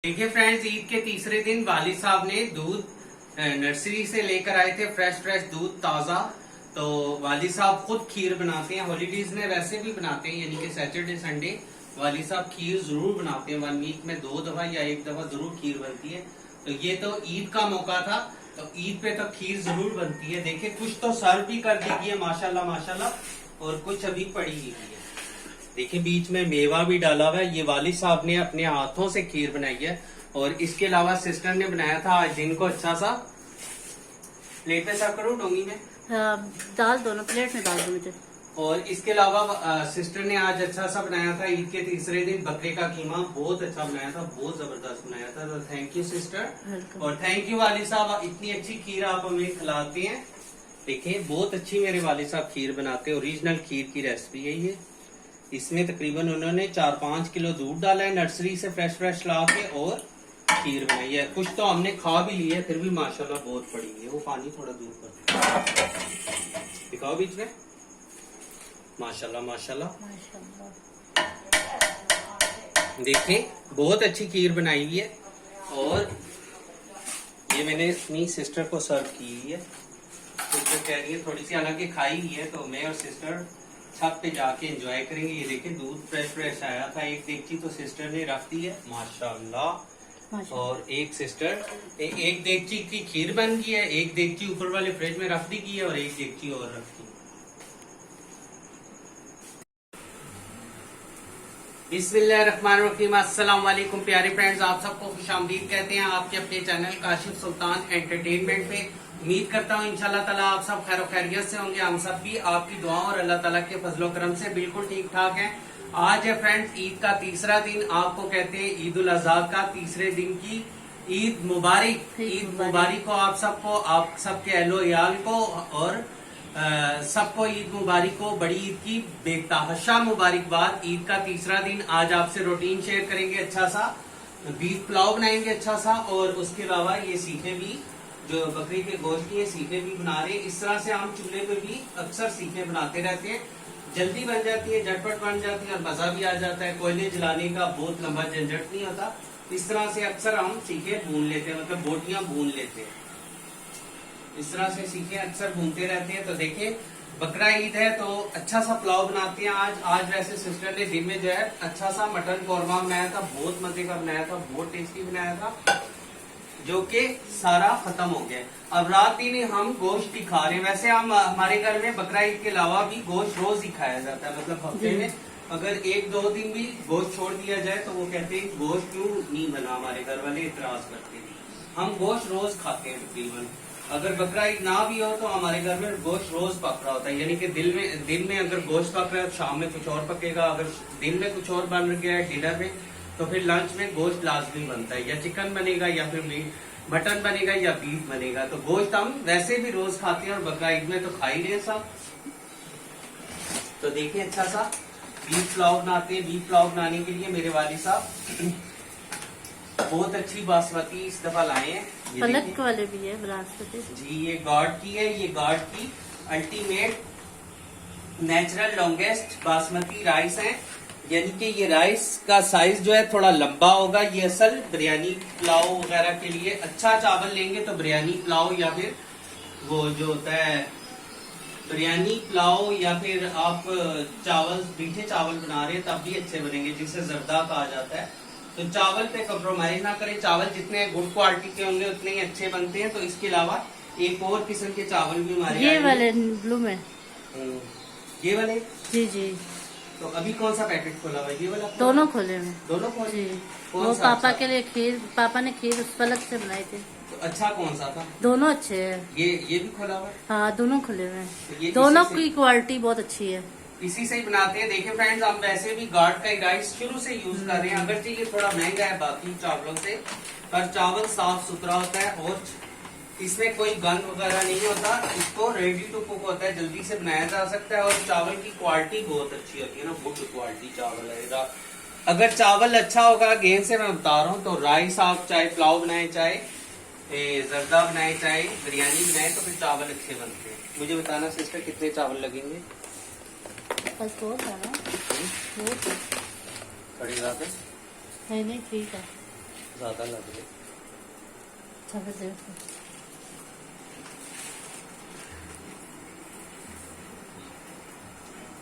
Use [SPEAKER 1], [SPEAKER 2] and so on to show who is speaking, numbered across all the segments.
[SPEAKER 1] देखिए फ्रेंड्स, ईद के तीसरे दिन वालिद साहब ने दूध नर्सरी से लेकर आए थे, फ्रेश दूध ताजा। तो वालिद साहब खुद खीर बनाते हैं, हॉलीडेज में वैसे भी बनाते हैं, यानी कि सैटरडे संडे वालिद साहब खीर जरूर बनाते हैं। 1 वीक में 2 दफा या 1 दफा जरूर खीर बनती है। तो ये तो ईद का मौका था, तो ईद पे तो खीर जरूर बनती है। देखिए कुछ तो सर्व भी कर दी है माशाल्लाह माशाल्लाह, और कुछ अभी पड़ी हुई है। देखिए बीच में मेवा भी डाला हुआ है। ये वालिद साहब ने अपने हाथों से खीर बनाई है। और इसके अलावा सिस्टर ने बनाया था आज दिन को अच्छा सा। प्लेट में सर्व करूँ डोंगी में?
[SPEAKER 2] डाल दो ना, प्लेट में डाल दो मुझे।
[SPEAKER 1] और इसके अलावा सिस्टर ने आज अच्छा सा बनाया था ईद के तीसरे दिन बकरे का कीमा, बहुत अच्छा बनाया था, बहुत जबरदस्त बनाया था। तो थैंक यू सिस्टर, और थैंक यू वालिद साहब, इतनी अच्छी खीर आप हमें खिलाते हैं। देखिए बहुत अच्छी मेरे वालिद साहब खीर बनाते हैं, ओरिजिनल खीर की रेसिपी है ये। इसमें तकरीबन उन्होंने 4-5 किलो दूध डाला है नर्सरी से फ्रेश ला के, और खीर बनाई है। कुछ तो हमने खा भी ली है, फिर भी माशाल्लाह बहुत पड़ी है। वो पानी थोड़ा दूर कर दिखाओ बीच में। माशाल्लाह माशाल्लाह देखिए बहुत अच्छी खीर बनाई हुई है। और ये मैंने अपनी सिस्टर को सर्व की है। सिस्टर कह रही है थोड़ी सी, हालांकि खाई ही है, तो मैं और सिस्टर छत पे जाके एंजॉय करेंगे। ये देखिए दूध फ्रेश आया था। एक देगची तो सिस्टर ने रख दी है माशाल्लाह, और एक सिस्टर एक देगची की खीर बन गई है, एक देगची ऊपर वाले फ्रिज में रख दी गई है, और एक देगची और रख दी। बिस्मिल्लाहिर्रहमानिर्रहीम। अस्सलाम वालेकुम प्यारे फ्रेंड्स, आप सबको खुशामदीद कहते हैं आपके अपने चैनल काशिफ सुल्तान एंटरटेनमेंट पे। उम्मीद करता हूँ इंशाल्लाह ताला आप सब खैर खैरियत से होंगे। हम सब भी आपकी दुआओं और अल्लाह ताला के फजलो करम से बिल्कुल ठीक ठाक हैं। आज है फ्रेंड्स ईद का तीसरा दिन, आपको कहते हैं ईद उल अजहा का तीसरे दिन की ईद मुबारक। ईद मुबारक हो आप सबको, आप सबके अहलो याल को, और सबको ईद मुबारक हो। बड़ी ईद की बेतहाशा मुबारकबाद। ईद का तीसरा दिन, आज आपसे रूटीन शेयर करेंगे। अच्छा सा बीफ पुलाव बनाएंगे अच्छा सा, और उसके अलावा ये सीखे भी, जो बकरी के गोश्त की सीखे भी बना रहे हैं। इस तरह से हम चूल्हे पे भी अक्सर सीखे बनाते रहते हैं, जल्दी बन जाती है, झटपट बन जाती है, और मजा भी आ जाता है। कोयले जलाने का बहुत लंबा झंझट नहीं होता। इस तरह से अक्सर हम सीखे भून लेते हैं, मतलब बोटियां भून लेते हैं। इस तरह से सीखे अक्सर भूनते रहते हैं। तो देखिए बकरा ईद है तो अच्छा सा पुलाव बनाते हैं आज वैसे सिस्टर ने दिन में जो है अच्छा सा मटन कौरमा बनाया था, बहुत मजे का बनाया था, बहुत टेस्टी बनाया था, जो कि सारा खत्म हो गया। अब रात दिन हम गोश्त ही खा रहे हैं। वैसे हम हमारे घर में बकरा ईद के अलावा भी गोश्त रोज ही खाया जाता है, मतलब हफ्ते में अगर 1-2 दिन भी गोश्त छोड़ दिया जाए तो वो कहते हैं गोश्त क्यों नहीं बना, हमारे घर वाले इतराज करते हैं। हम गोश्त रोज खाते हैं तकरीबन। अगर बकरा ईद ना भी हो तो हमारे घर में गोश्त रोज पक रहा होता है, यानी कि दिन में अगर गोश्त पक रहा है तो शाम में कुछ और पकेगा। अगर दिन में कुछ और बन गया है डिनर में, तो फिर लंच में गोश्त लाजमी बनता है, या चिकन बनेगा या फिर मटन बनेगा या बीफ बनेगा। तो गोश्त हम वैसे भी रोज खाते हैं, और बकरा ईद में तो खा ही रहे सब। तो देखिए अच्छा सा बीफ पुलाव बनाते हैं। बीफ पुलाव बनाने के लिए मेरे वालिद साहब बहुत अच्छी बासमती इस दफा लाए हैं।
[SPEAKER 2] पलक वाले भी है बासमती
[SPEAKER 1] जी, ये गॉड की है, ये गॉड की ultimate natural longest basmati rice है। यानी कि ये राइस का साइज जो है थोड़ा लंबा होगा। ये असल बिरयानी पुलाव वगैरह के लिए अच्छा चावल लेंगे तो बिरयानी पुलाव, या फिर वो जो होता है बिरयानी पुलाव, या फिर आप चावल मीठे चावल बना रहे हैं तब भी अच्छे बनेंगे, जिसे जर्दा कहा जाता है। तो चावल पे कम्प्रोमाइज ना करें। चावल जितने गुड क्वालिटी के होंगे उतने ही अच्छे बनते हैं। तो इसके अलावा एक और किस्म के चावल भी हमारे
[SPEAKER 2] ये वाले ब्लू में,
[SPEAKER 1] ये वाले
[SPEAKER 2] जी।
[SPEAKER 1] तो अभी कौन सा पैकेट खोला हुआ है? ये वाला
[SPEAKER 2] दोनों खोले हैं,
[SPEAKER 1] दोनों खोले
[SPEAKER 2] जी।
[SPEAKER 1] कौन
[SPEAKER 2] वो
[SPEAKER 1] सा
[SPEAKER 2] पापा
[SPEAKER 1] अच्छा?
[SPEAKER 2] के लिए खीर, पापा ने खीर उस पलक से बनाई थी।
[SPEAKER 1] तो अच्छा कौन सा था?
[SPEAKER 2] दोनों अच्छे हैं।
[SPEAKER 1] ये भी खोला हुआ है?
[SPEAKER 2] हाँ दोनों खुले हुए
[SPEAKER 1] तो ये
[SPEAKER 2] हैं, दोनों
[SPEAKER 1] इसी
[SPEAKER 2] की क्वालिटी बहुत अच्छी है।
[SPEAKER 1] इसी से ही बनाते हैं। देखिए फ्रेंड्स, हम वैसे भी गार्ड का ही राइस शुरू से यूज कर रहे हैं, अगर ये थोड़ा महंगा है बाकी चावलों से, पर चावल साफ सुथरा होता है और इसमें कोई गंद वगैरह नहीं होता। इसको रेडी टू कुक होता है, जल्दी से बनाया जा सकता है, और चावल की क्वालिटी बहुत अच्छी होती है ना, गुड क्वालिटी चावल है। अगर चावल अच्छा होगा, गेंद से मैं बता रहा हूँ, तो राइस आप चाहे पुलाव बनाए चाहे जर्दा बनाए चाहे बिरयानी बनाए तो फिर चावल अच्छे बनते हैं। मुझे बताना सिस्टर कितने चावल लगेंगे?
[SPEAKER 2] बस बहुत है ना, बहुत
[SPEAKER 1] थोड़ी ज्यादा
[SPEAKER 2] है नहीं, ठीक है।
[SPEAKER 1] ज्यादा लग रहे।
[SPEAKER 2] अच्छा बजे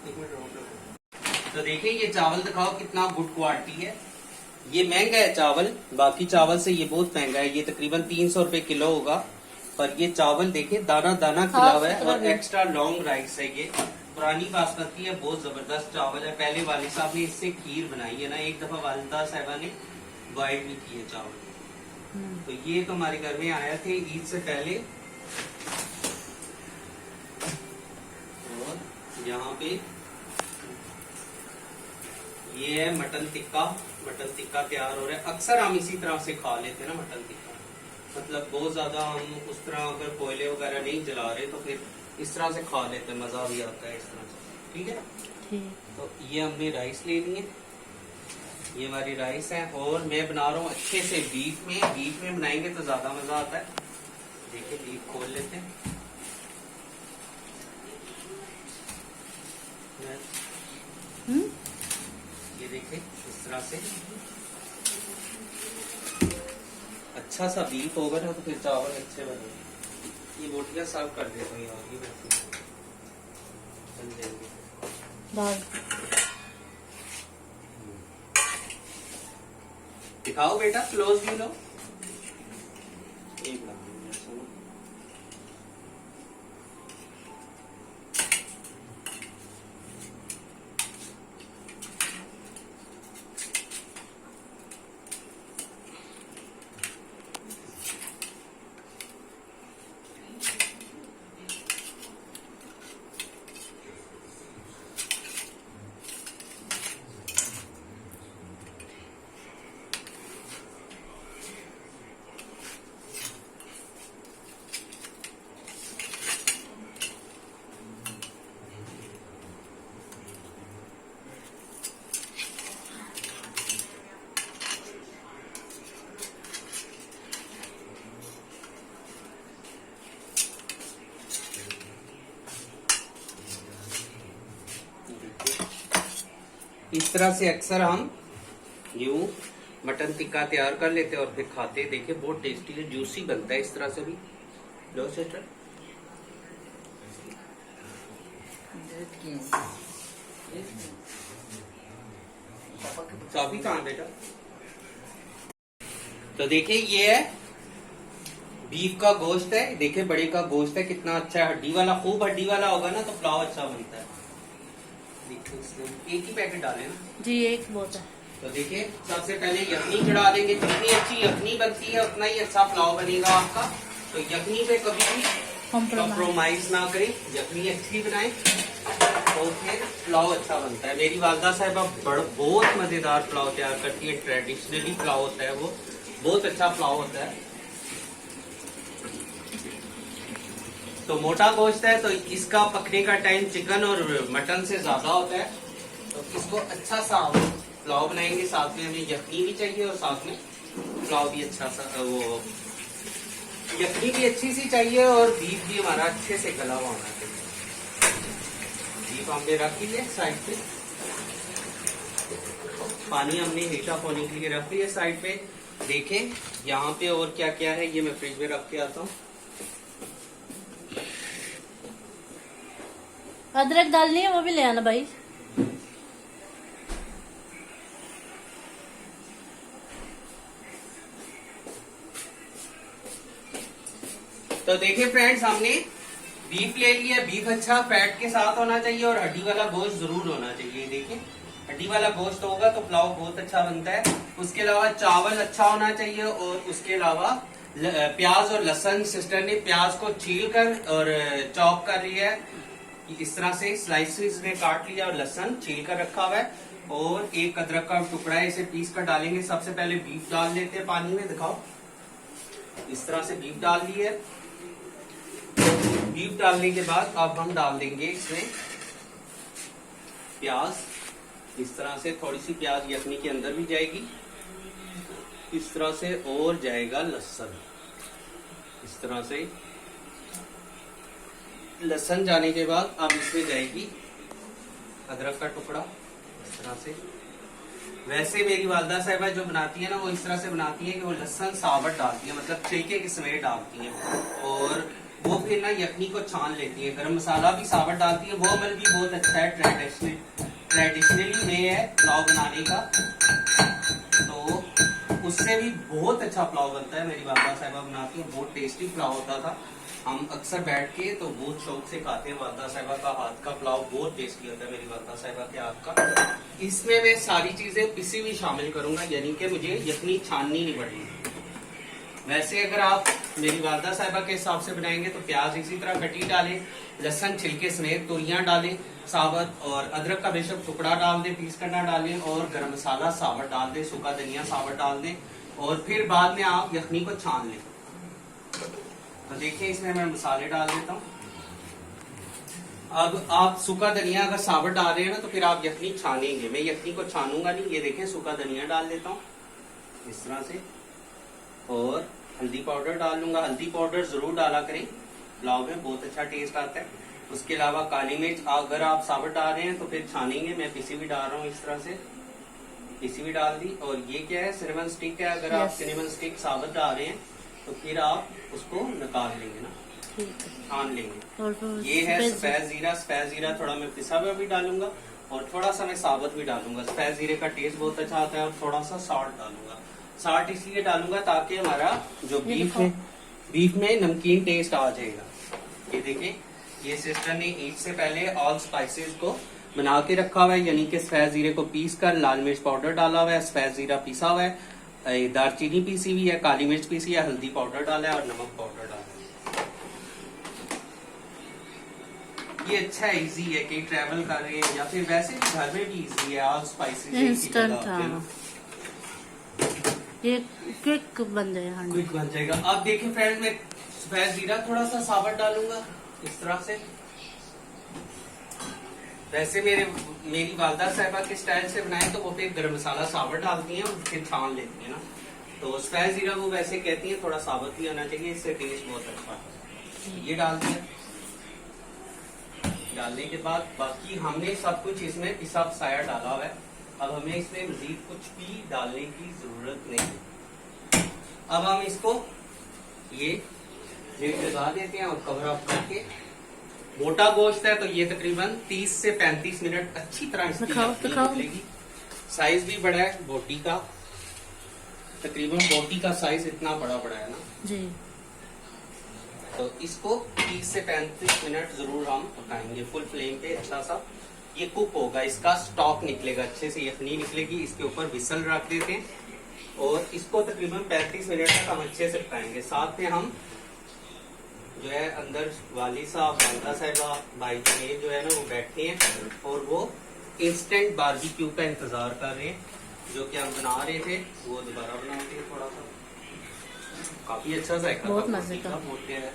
[SPEAKER 1] एक मिनट रुको। तो देखिए ये चावल दिखाओ कितना गुड क्वालिटी है। ये महंगा है चावल, बाकी चावल से ये बहुत महंगा है। ये तकरीबन 300 रुपए किलो होगा, पर ये चावल देखिए दाना दाना खिला हुआ है और एक्स्ट्रा लॉन्ग राइस है। ये पुरानी बासमती है, बहुत जबरदस्त चावल है। पहले वालिद साहब ने इससे खीर बनाई है ना, एक दफा वालिदा साहबा ने बॉयल भी किए चावल। तो ये तो हमारे घर में आया थे ईद से पहले। और यहाँ पे ये है मटन टिक्का। मटन टिक्का तैयार हो रहा है। अक्सर हम इसी तरह से खा लेते हैं ना मटन टिक्का, मतलब बहुत ज्यादा हम उस तरह अगर कोयले वगैरह नहीं जला रहे तो फिर इस तरह से खा लेते हैं, मजा भी आता है इस तरह से। ठीक है,
[SPEAKER 2] ठीक।
[SPEAKER 1] तो ये हमने राइस ले लिए, ये हमारी राइस है। और मैं बना रहा हूँ अच्छे से बीफ में। बीफ में बनाएंगे तो ज्यादा मजा आता है। देखिए बीफ खोल लेते हैं। ये देखिए इस तरह से अच्छा सा बीफ होगा ना तो फिर चावल अच्छे बनेंगे। ये बोटियां सर्व कर देता हूँ यहाँ की बन जाएंगे।
[SPEAKER 2] दाल
[SPEAKER 1] दिखाओ बेटा, क्लोज भी लो। एक मिनट सुनो। इस तरह से अक्सर हम यूं मटन टिक्का तैयार कर लेते हैं और फिर खाते हैं। देखिए बहुत टेस्टी है, जूसी बनता है इस तरह से भी। लो सिस्टर, चाबी कहाँ बेटा? तो देखिए ये है बीफ का गोश्त है। देखिए बड़े का गोश्त है, कितना अच्छा है। हड्डी वाला, खूब हड्डी वाला होगा ना तो पुलाव अच्छा बनता है। एक ही पैकेट डालें ना
[SPEAKER 2] जी, एक बहुत है।
[SPEAKER 1] तो देखिए सबसे पहले यखनी चढ़ा देंगे। जितनी अच्छी यखनी बनती है उतना ही अच्छा पुलाव बनेगा आपका। तो यखनी पे कभी भी कॉम्प्रोमाइज ना करें, यखनी अच्छी बनाएं तो फिर पुलाव अच्छा बनता है। मेरी वालदा साहिबा बहुत मजेदार पुलाव तैयार करती है। ट्रेडिशनली पुलाव होता है वो, बहुत अच्छा पुलाव होता है। तो मोटा गोश्त है तो इसका पकने का टाइम चिकन और मटन से ज्यादा होता है। तो इसको अच्छा सा पुलाव बनाएंगे। साथ में हमें यखनी भी चाहिए और साथ में पुलाव भी अच्छा सा, वो यखनी भी अच्छी सी चाहिए और बीफ भी हमारा अच्छे से गला हुआ होना चाहिए। बीफ हमने रख लिया साइड पे, पानी हमने हीट अप होने के लिए रख लिया साइड पे। देखें यहाँ पे और क्या क्या है, ये मैं फ्रिज में रख के आता हूँ।
[SPEAKER 2] अदरक डालनी है, वो भी ले आना भाई।
[SPEAKER 1] तो देखिए फ्रेंड्स, हमने बीफ ले लिया। बीफ अच्छा फैट के साथ होना चाहिए और हड्डी वाला गोश्त जरूर होना चाहिए। देखिए हड्डी वाला गोश्त होगा तो पुलाव बहुत अच्छा बनता है। उसके अलावा चावल अच्छा होना चाहिए और उसके अलावा प्याज और लहसुन सिस्टर ने प्याज को छील कर और चॉप कर लिया है। इस तरह से स्लाइसेस में काट लिया और लहसुन छील कर रखा हुआ है। और एक अदरक का टुकड़ा है, इसे पीस कर डालेंगे। सबसे पहले बीफ डाल लेते हैं पानी में। दिखाओ, इस तरह से बीफ डाल ली है। बीफ डालने के बाद अब हम डाल देंगे इसमें प्याज। इस तरह से थोड़ी सी प्याज यखनी के अंदर भी जाएगी। इस तरह से और जाएगा लहसुन। इस तरह से लहसुन जाने के बाद अब इसमें जाएगी अदरक का टुकड़ा इस तरह से। वैसे मेरी वालदा साहिबा जो बनाती है ना, वो इस तरह से बनाती है कि वो लहसुन साबुत डालती है, मतलब छिलके के समेत डालती है, और वो फिर ना यखनी को छान लेती है। गरम मसाला भी साबुत डालती है। वो अमल भी बहुत अच्छा है, ट्रेडिशनली वे है पुलाव बनाने का, तो उससे भी बहुत अच्छा पुलाव बनता है। मेरी वालदा साहिबा बनाती है, बहुत टेस्टी पुलाव होता था। हम अक्सर बैठ के तो बहुत शौक से खाते हैं। वालदा साहिबा का हाथ का पुलाव बहुत टेस्टी होता है, मेरी वालदा साहिबा के हाथ का। इसमें मैं सारी चीजें पिसी हुई शामिल करूंगा, यानी कि मुझे यखनी छाननी नहीं पड़ेगी। वैसे अगर आप मेरी वालदा साहिबा के हिसाब से बनाएंगे तो प्याज इसी तरह कटी डालें, लहसुन छिलके समेत तुरियां डालें साबुत, और अदरक का बेशक टुकड़ा डाल दें, पीस करना डालें, और गरम मसाला साबुत डाल दें, सूखा धनिया साबुत डाल दें, और फिर बाद में आप यखनी को छान लें। तो देखिए इसमें मैं मसाले डाल देता हूँ। अब आप सूखा धनिया अगर साबुत डाल रहे हैं ना, तो फिर आप यखनी छानेंगे। मैं यखनी को छानूंगा नहीं। ये देखें सूखा धनिया डाल देता हूँ इस तरह से, और हल्दी पाउडर डाल लूंगा। हल्दी पाउडर जरूर डाला करें, पुलाव में बहुत अच्छा टेस्ट आता है। उसके अलावा काली मिर्च अगर आप साबुत डाल रहे हैं तो फिर छानेंगे। मैं पिसी भी डाल रहा हूँ इस तरह से, पिसी भी डाल दी। और ये क्या है, सिनेमन स्टिक है। अगर आप सिनेमन स्टिक साबुत डाल रहे हैं तो फिर आप उसको निकाल लेंगे ना, छान लेंगे। और ये है सफेद जीरा। सफेद जीरा थोड़ा मैं पिसा हुआ भी डालूंगा, और थोड़ा सा मैं साबुत भी डालूंगा। सफेद जीरे का टेस्ट बहुत अच्छा आता है। और थोड़ा सा सॉल्ट डालूंगा। सॉल्ट इसलिए डालूंगा ताकि हमारा जो बीफ में नमकीन टेस्ट आ जाएगा। ये देखिए, ये सिस्टर ने ईद से पहले ऑल स्पाइसेस को बना के रखा हुआ है, यानी कि सफेद जीरे को पीस कर लाल मिर्च पाउडर डाला हुआ है, सफेद जीरा पीसा हुआ है, दालचीनी पीसी हुई है, काली मिर्च पीसी है, हल्दी पाउडर डाला है, और नमक पाउडर डाला है। ये अच्छा है, इजी है कि ट्रैवल कर रहे हैं या फिर वैसे भी घर में भी इजी है। ऑल स्पाइसेस
[SPEAKER 2] इंस्टेंट था, ये क्विक बन जाएगा।
[SPEAKER 1] क्विक बन जाएगा। अब देखिए फ्रेंड, मैं सफेद जीरा थोड़ा सा साबुत डालूंगा इस तरह से। वैसे मेरी वालदा साहिबा के स्टाइल से बनाए तो वो फिर गरम मसाला साबुत डालती हैं और फिर छान लेती है ना। तो सफेद जीरा वो वैसे कहती है थोड़ा साबुत ही होना चाहिए, इससे टेस्ट बहुत अच्छा है। ये डाल दिया। डालने के बाद बाकी हमने सब कुछ इसमें पिसा पसाया डाला हुआ है। अब हमें इसमें मजीद कुछ भी डालने की जरूरत नहीं। अब हम इसको ये लिड लगा देते हैं और कवर अप करके। मोटा गोश्त है तो ये तकरीबन 30 से 35 मिनट अच्छी तरह इसकी निकलेगी। साइज भी बड़ा है बोटी का, तकरीबन बोटी का साइज इतना बड़ा है ना
[SPEAKER 2] जी।
[SPEAKER 1] तो इसको 30 से 35 मिनट जरूर हम पकाएंगे फुल फ्लेम पे। अच्छा सा ये कुक होगा, इसका स्टॉक निकलेगा, अच्छे से यखनी निकलेगी। इसके ऊपर विसल रख देते हैं और इसको तकरीबन 35 मिनट तक हम अच्छे से पकाएंगे। साथ में हम जो है अंदर वाली साहब, वालदा साहिबा, भाई जुनैद जो है ना वो बैठे हैं और वो इंस्टेंट बारबेक्यू का इंतजार कर रहे हैं। जो कि हम बना रहे थे वो दोबारा बनाते हैं थोड़ा सा। काफी अच्छा जायका,
[SPEAKER 2] बहुत मजे का,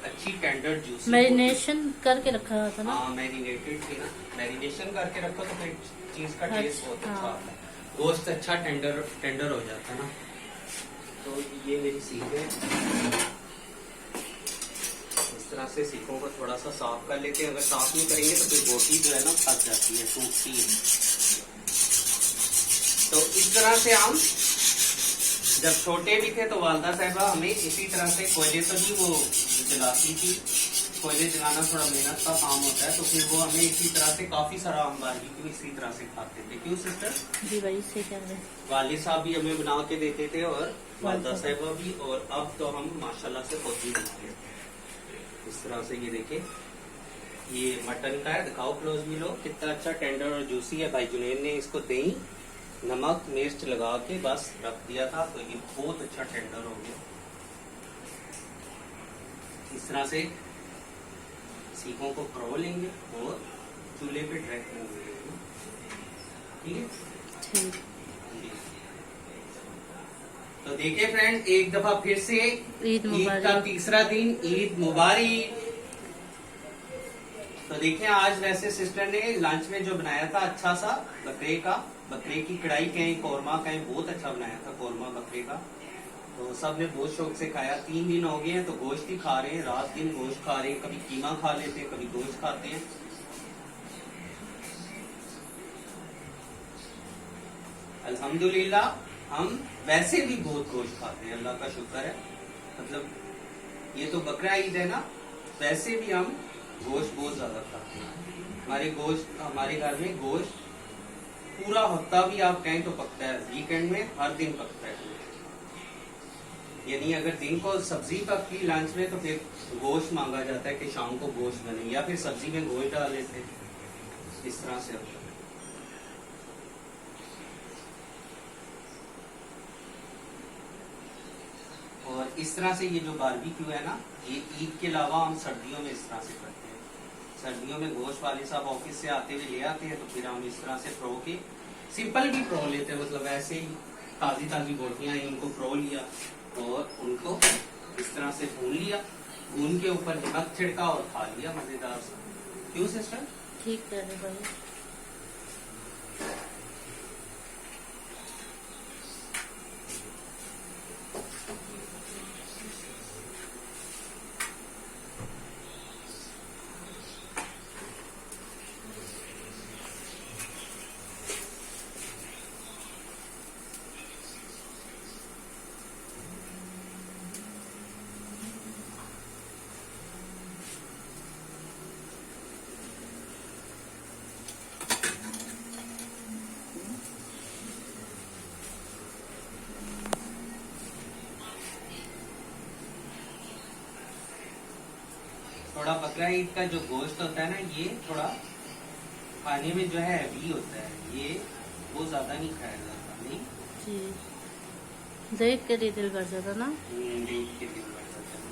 [SPEAKER 1] अच्छी टेंडर जूसी।
[SPEAKER 2] मैरिनेशन करके रखा था ना।
[SPEAKER 1] हाँ मैरिनेटेड थी ना, मैरिनेशन करके रखो तो फिर चीज का टेस्ट बहुत अच्छा आता है। गोश्त अच्छा टेंडर हो जाता है ना। तो ये मेरी सीख है। इस तरह से सीखों को थोड़ा सा साफ कर लेते हैं। अगर साफ नहीं करेंगे तो फिर बोटी जो है ना फंस जाती है, टूटती है। तो इस तरह से हम जब छोटे भी थे तो वालदा साहिबा हमें इसी तरह से कोयले पर ही वो जलाती थी। कोयले जलाना थोड़ा मेहनत का काम होता है, तो फिर वो हमें इसी तरह से काफी सारा हम बारबेक्यू इसी तरह से खाते थे। क्यों सिस्टर?
[SPEAKER 2] जी भाई से कर रहे।
[SPEAKER 1] वालिद साहब भी हमें बना के देते थे और वालदा साहिबा भी, और अब तो हम माशाल्लाह से खुद ही बनाते हैं इस तरह से। ये देखे, ये मटन का है, दिखाओ क्लोज भी लो, कितना अच्छा टेंडर और जूसी है। भाई जुनैद ने इसको दही नमक मिर्च लगा के बस रख दिया था, तो ये बहुत अच्छा टेंडर हो गया। इस तरह से सीखों को परो लेंगे और चूल्हे पे डायरेक्ट करेंगे। ठीक है,
[SPEAKER 2] ठीक।
[SPEAKER 1] तो देखिए फ्रेंड, एक दफा फिर से ईद का तीसरा दिन, ईद मुबारक। तो देखिए आज वैसे सिस्टर ने लंच में जो बनाया था अच्छा सा बकरे की कढ़ाई कहें, कौरमा कहें, बहुत अच्छा बनाया था कौरमा बकरे का। तो सब ने बहुत शौक से खाया। 3 दिन हो गए हैं तो गोश्त ही खा रहे हैं, रात दिन गोश्त खा रहे हैं। कभी कीमा खा लेते हैं, कभी गोश्त खाते हैं। अल्हम्दुलिल्लाह हम वैसे भी बहुत गोश्त खाते हैं, अल्लाह का शुक्र है। मतलब ये तो बकरा ईद है ना, वैसे भी हम गोश्त बहुत ज्यादा खाते हैं। हमारे घर में गोश्त पूरा हफ्ता भी आप कहें तो पकता है, वीकेंड में हर दिन पकता है। यानी अगर दिन को सब्जी पकती लंच में तो फिर गोश्त मांगा जाता है कि शाम को गोश्त बने, या फिर सब्जी में गोश्त डाल लेते हैं। इस तरह से होता है। और इस तरह से ये जो बारबेक्यू है ना, ये ईद के अलावा हम सर्दियों में इस तरह से करते हैं। सर्दियों में गोश्त वाले साहब ऑफिस से आते हुए ले आते हैं, तो फिर हम इस तरह से प्रो के सिंपल भी प्रो लेते हैं। मतलब ऐसे ही ताजी ताजी बोटियां हैं, उनको प्रो लिया और उनको इस तरह से भून लिया, भून के ऊपर नमक छिड़का और खा लिया मजेदार से। क्यों सिस्टर?
[SPEAKER 2] ठीक है भाई।
[SPEAKER 1] थोड़ा बकरा ईद का जो गोश्त होता है ना, ये थोड़ा खाने में जो है हैवी होता है, ये वो ज्यादा नहीं खाया जाता। नहीं
[SPEAKER 2] जी, देख के दिल कर जाता ना।
[SPEAKER 1] देख के दिल बढ़ जाता है।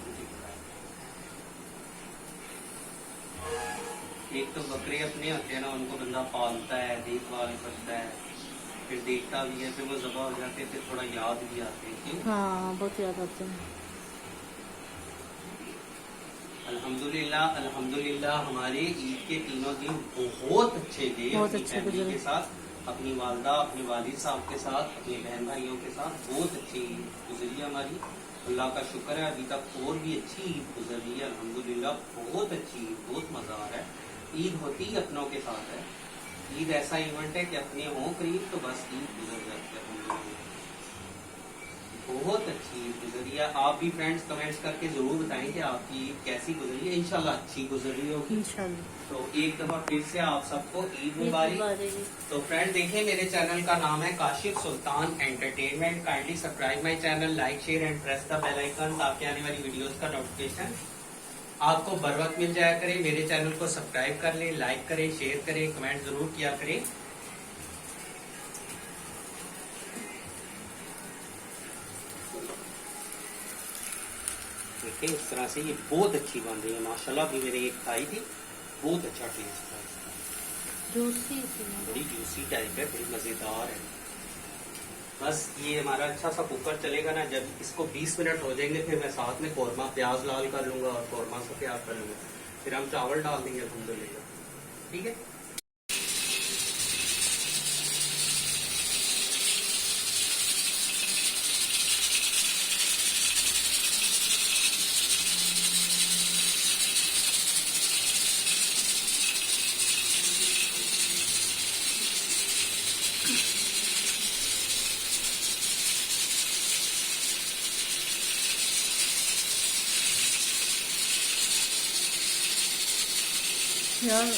[SPEAKER 1] एक तो बकरे अपने होते हैं ना, उनको बंदा पालता है, देखभाल करता है, फिर देखता भी है, फिर वो ज़बा हो जाते हैं, फिर थोड़ा याद भी आते हैं। क्यों?
[SPEAKER 2] हाँ, बहुत याद आते हैं।
[SPEAKER 1] अल्हम्दुलिल्लाह अल्हम्दुलिल्लाह हमारे ईद के तीनों दिन बहुत अच्छे गए।
[SPEAKER 2] बहुत
[SPEAKER 1] अपनी
[SPEAKER 2] अच्छे
[SPEAKER 1] फैमिली
[SPEAKER 2] गुजरे।
[SPEAKER 1] के साथ, अपनी वालदा, अपने वालिद साहब के साथ, अपने बहन भाइयों के साथ बहुत अच्छी ईद गुजरी हमारी। अल्लाह का शुक्र है, अभी तक और भी अच्छी ईद गुजर रही है अल्हम्दुलिल्लाह। बहुत अच्छी ईद, बहुत मजा आ रहा है। ईद होती ही अपनों के साथ है। ईद ऐसा इवेंट है कि अपने हों करीब तो बस ईद गुजर जाती है अल्हम्दुलिल्लाह। बहुत अच्छी ईद गुजरी है। आप भी फ्रेंड्स कमेंट्स करके जरूर बताएं कि आपकी ईद कैसी गुजरी है। इंशाल्लाह अच्छी गुजर रही होगी।
[SPEAKER 2] इंशाल्लाह।
[SPEAKER 1] तो एक दफा फिर से आप सबको ईद मुबारक। तो फ्रेंड देखिए, मेरे चैनल का नाम है Kashif Sultan entertainment. Kindly subscribe my channel, like share and press the bell icon, ताकि आने वाली वीडियोस का नोटिफिकेशन आपको बर वक्त मिल जाया करे। मेरे चैनल को सब्सक्राइब कर लें, लाइक करें, शेयर करें, कमेंट जरूर किया करें। देखिए इस तरह से ये बहुत अच्छी बन रही है माशाल्लाह। भी मैंने एक खाई थी, बहुत अच्छा टेस्ट था इसका,
[SPEAKER 2] जूसी
[SPEAKER 1] बड़ी जूसी टाइप है, बड़ी मजेदार है। बस ये हमारा अच्छा सा कुकर चलेगा ना, जब इसको 20 मिनट हो जाएंगे फिर मैं साथ में कौरमा प्याज लाल कर लूंगा और कौरमा से प्याज कर लूंगा, फिर हम चावल डाल देंगे अल्हम्दुलिल्लाह। ठीक है।
[SPEAKER 2] यार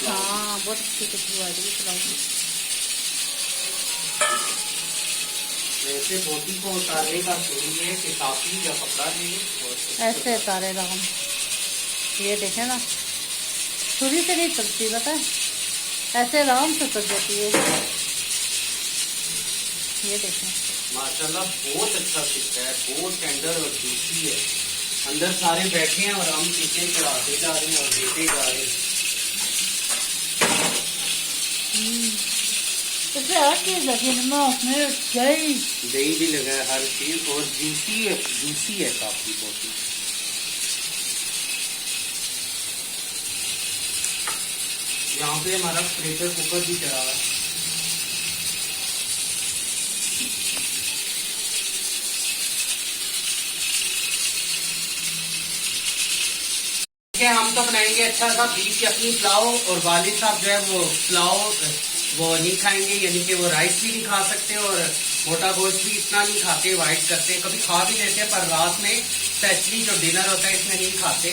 [SPEAKER 2] हाँ, बहुत अच्छी खुशबू आ रही है पुलाव की।
[SPEAKER 1] वैसे बोटी को उतारने का सूरी है कि काफी या पकड़ा लेंगे
[SPEAKER 2] ऐसे उतारेगा हम। ये देखें ना, छुरी से नहीं चलती, पता है, ऐसे आराम से चल जाती है। ये देखें
[SPEAKER 1] माशाल्लाह बहुत अच्छा सिक्का है, बहुत टेंडर और जूसी है। अंदर सारे बैठे हैं और हम किचन चढ़ाते जा रहे हैं और देते जा रहे हैं।
[SPEAKER 2] इसमें हर चीज लगी, नमक, मिर्च, दही।
[SPEAKER 1] दही भी लगा है, हर चीज, और जूसी है काफी बहुत ही। यहाँ पे हमारा प्रेशर कुकर भी चढ़ा हुआ है। हम तो बनाएंगे अच्छा सा बीफ यखनी पुलाव, और वालिद साहब जो है वो पुलाव वो नहीं खाएंगे, यानी कि वो राइस भी नहीं खा सकते और मोटा गोश्त भी इतना नहीं खाते, अवॉइड करते हैं। कभी खा भी लेते हैं पर रात में स्पेशली जो डिनर होता है इसमें नहीं खाते,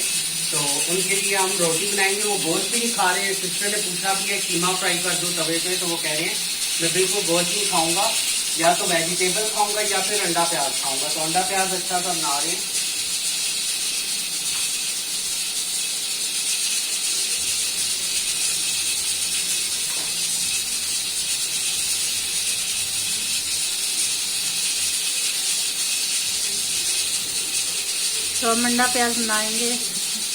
[SPEAKER 1] तो उनके लिए हम रोटी बनाएंगे। वो गोश्त भी नहीं खा रहे हैं। सिस्टर ने पूछा भी है कीमा फ्राई कर दूं तवे पे, तो वो कह रहे हैं मैं बिल्कुल गोश्त नहीं खाऊंगा, या तो वेजिटेबल खाऊंगा या फिर अंडा प्याज खाऊंगा। तो अंडा प्याज अच्छा सा बना रहे हैं।
[SPEAKER 2] तो हम अंडा प्याज बनाएंगे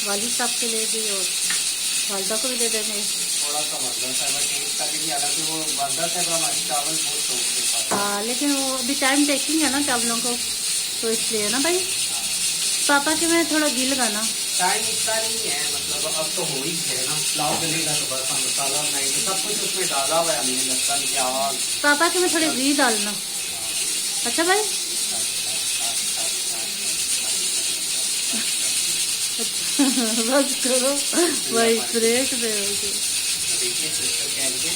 [SPEAKER 2] वालिद साहब के लिए भी और वालदा को भी दे देंगे।
[SPEAKER 1] थोड़ा सा वालदा साहब टेस्ट करेंगे, हालांकि वो वालदा साहब हमारी चावल बहुत शौक से खाते हैं।
[SPEAKER 2] हाँ, लेकिन वो अभी टाइम टेकिंग है ना चावलों को, तो इसलिए ना भाई। पापा के में थोड़ा घी लगाना।
[SPEAKER 1] टाइम इतना नहीं है, मतलब अब तो हो ही है ना, पुलाव बनेगा तो बस हम मसाला बनाएंगे, सब कुछ उसमें डाला हुआ है हमने, लहसुन प्याज।
[SPEAKER 2] पापा के में थोड़ी घी डालना। अच्छा भाई। बस करो भाई, ब्रेक दे।
[SPEAKER 1] देखिए सिस्टर कह रही है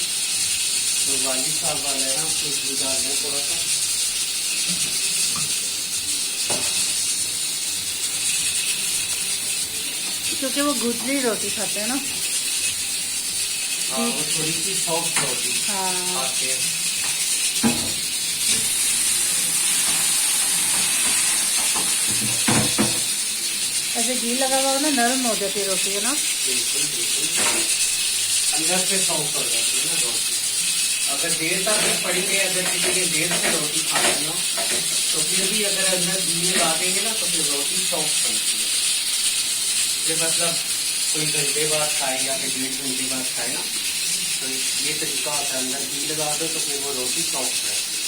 [SPEAKER 1] तो वालिद साहब वाला है ना, उसको घी डाल दें थोड़ा सा।
[SPEAKER 2] क्योंकि वो गुदली रोटी खाते हैं ना।
[SPEAKER 1] हाँ, वो थोड़ी सी सॉफ्ट रोटी खाते हैं।
[SPEAKER 2] ऐसे घी लगा हुआ ना, नरम हो जाती है रोटी, है ना।
[SPEAKER 1] बिल्कुल बिल्कुल, अंदर से सॉफ्ट हो जाती है ना रोटी। अगर देर तक भी पड़ेंगे, अगर किसी ने देर से रोटी खानी हो तो फिर भी अगर अंदर घी लगा देंगे ना तो फिर रोटी सॉफ्ट बनती है। फिर मतलब कोई घंटे बाद खाए या फिर 1.5 घंटे बाद खाए ना, तो ये तरीका होता है। अंदर घी लगा दो तो फिर वो रोटी सॉफ्ट रहती है।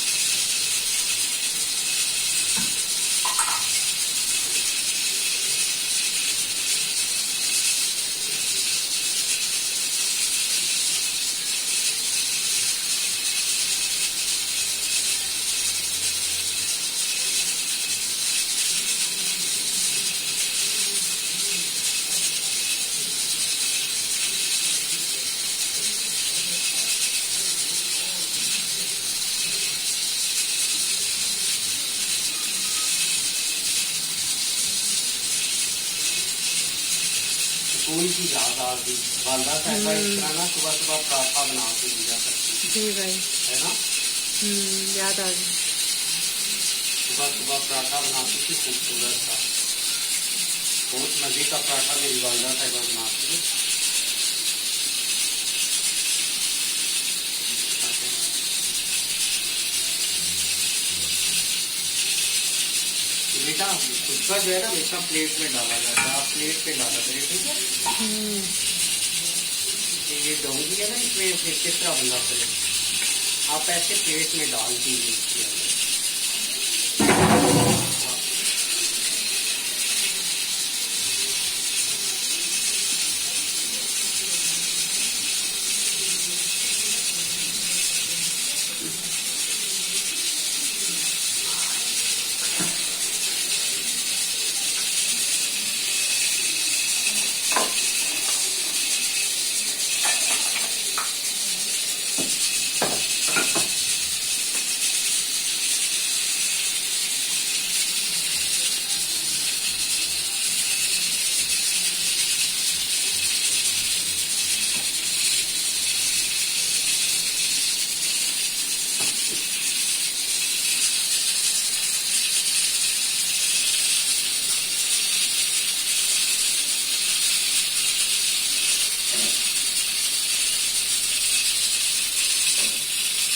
[SPEAKER 1] कोई चीज याद आ गई, वालदा साहब इस तरह ना सुबह सुबह पराठा बना के दिया करती
[SPEAKER 2] जी भाई,
[SPEAKER 1] है ना।
[SPEAKER 2] याद आ गई।
[SPEAKER 1] सुबह सुबह पराठा बनाती थी, खूबसूरत सा, बहुत मजे का पराठा मेरी वालदा साहब बनाती है। बेटा उसका जो है ना हमेशा प्लेट में डाला जाता है, आप प्लेट पे डाला करिए, ठीक है। ये डोंगी है ना, इसमें फिर किस तरह बंदा करे, आप ऐसे प्लेट में डाल दीजिए इसके अंदर।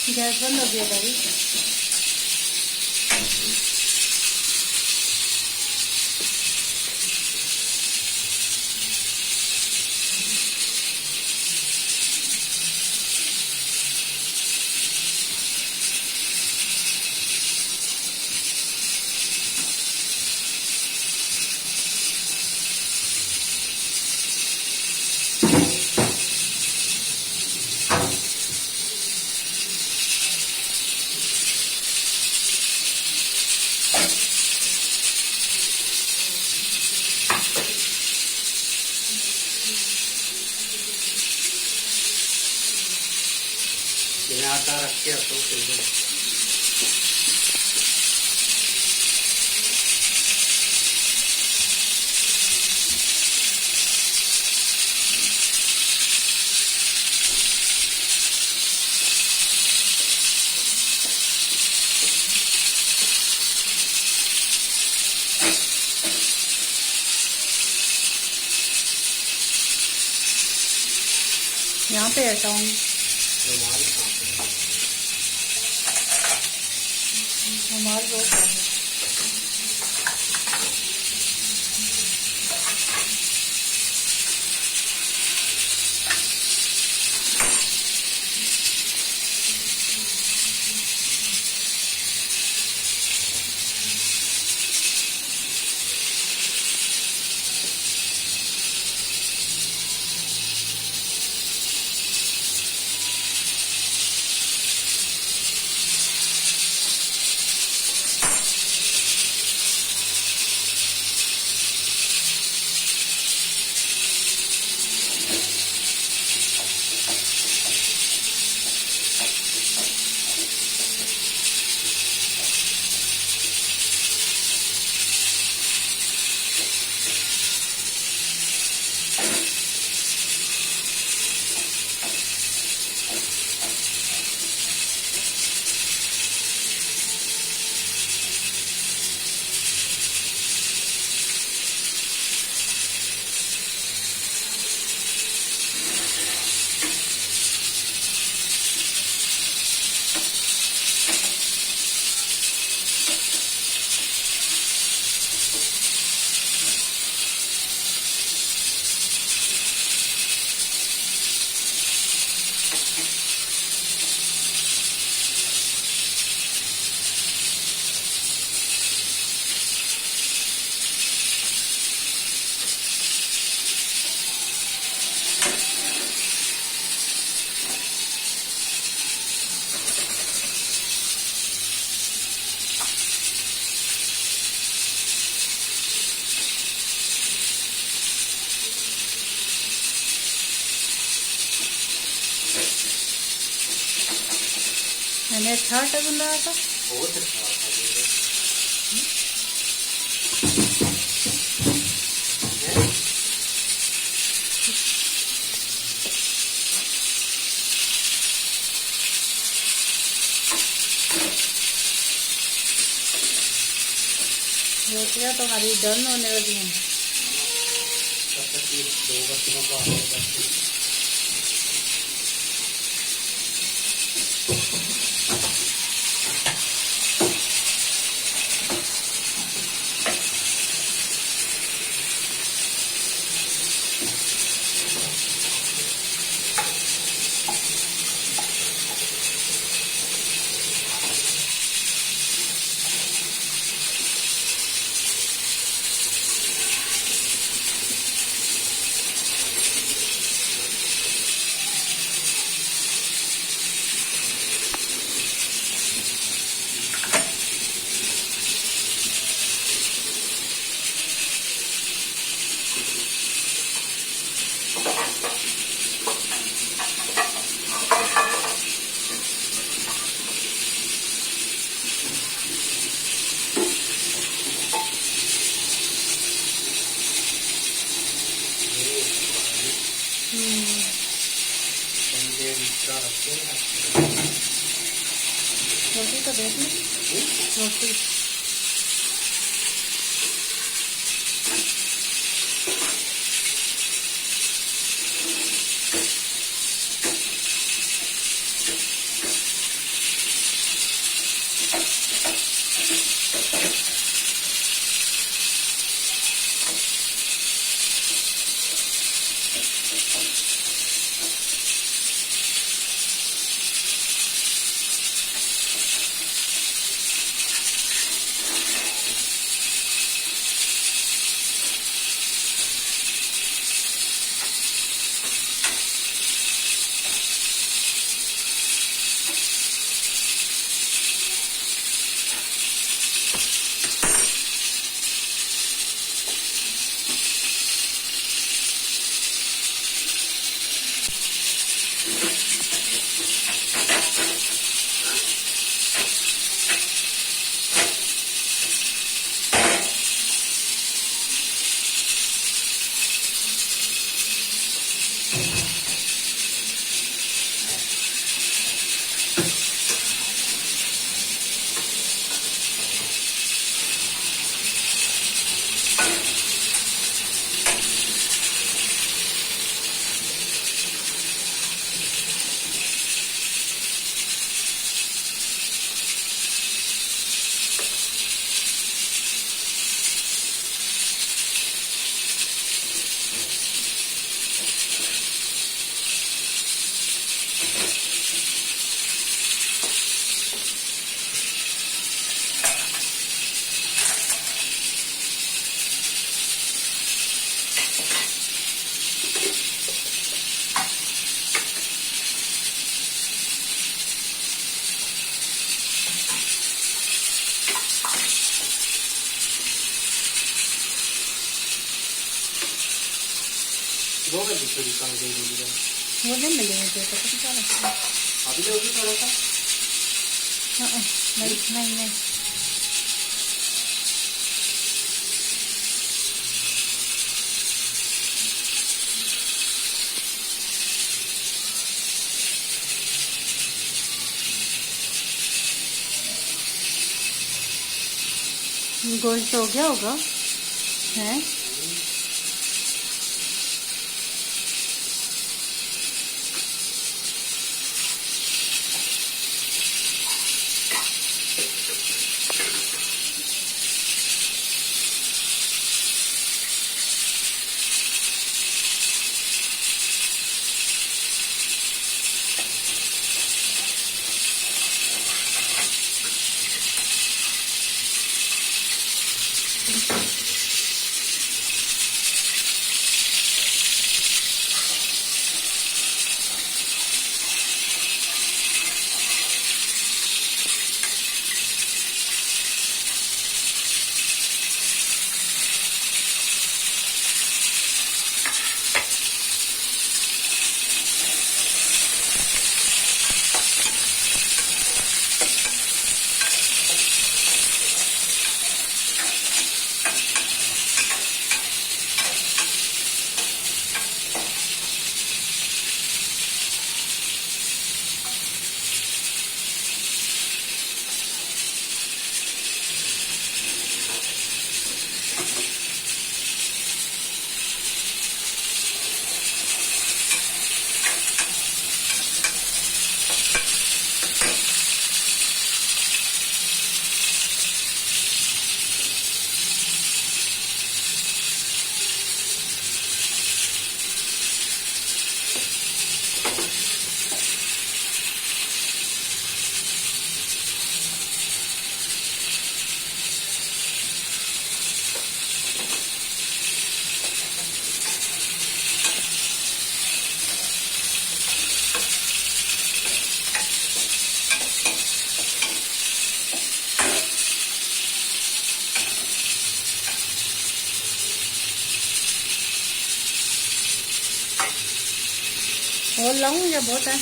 [SPEAKER 2] गैस बंद हो गया भाई।
[SPEAKER 1] मैं आटा रख के आता हूँ।
[SPEAKER 2] यहाँ पे हटाऊंगी। हमारे बहुत है। मैंने अच्छा आटा बनाया था।
[SPEAKER 1] बहुत अच्छा
[SPEAKER 2] रोटियाँ तो हमारी डन होने लगी हैं।
[SPEAKER 1] दो बच्चों का
[SPEAKER 2] रोटी तो देख ली। रोटी
[SPEAKER 1] दूसरी कहाँ गई मुझे?
[SPEAKER 2] वो नहीं मिली मुझे, तो कुछ क्या लगता है।
[SPEAKER 1] अभी लोगी थोड़ा सा।
[SPEAKER 2] नहीं नहीं नहीं। गोश्त हो गया होगा है। और लाऊं या बहुत है?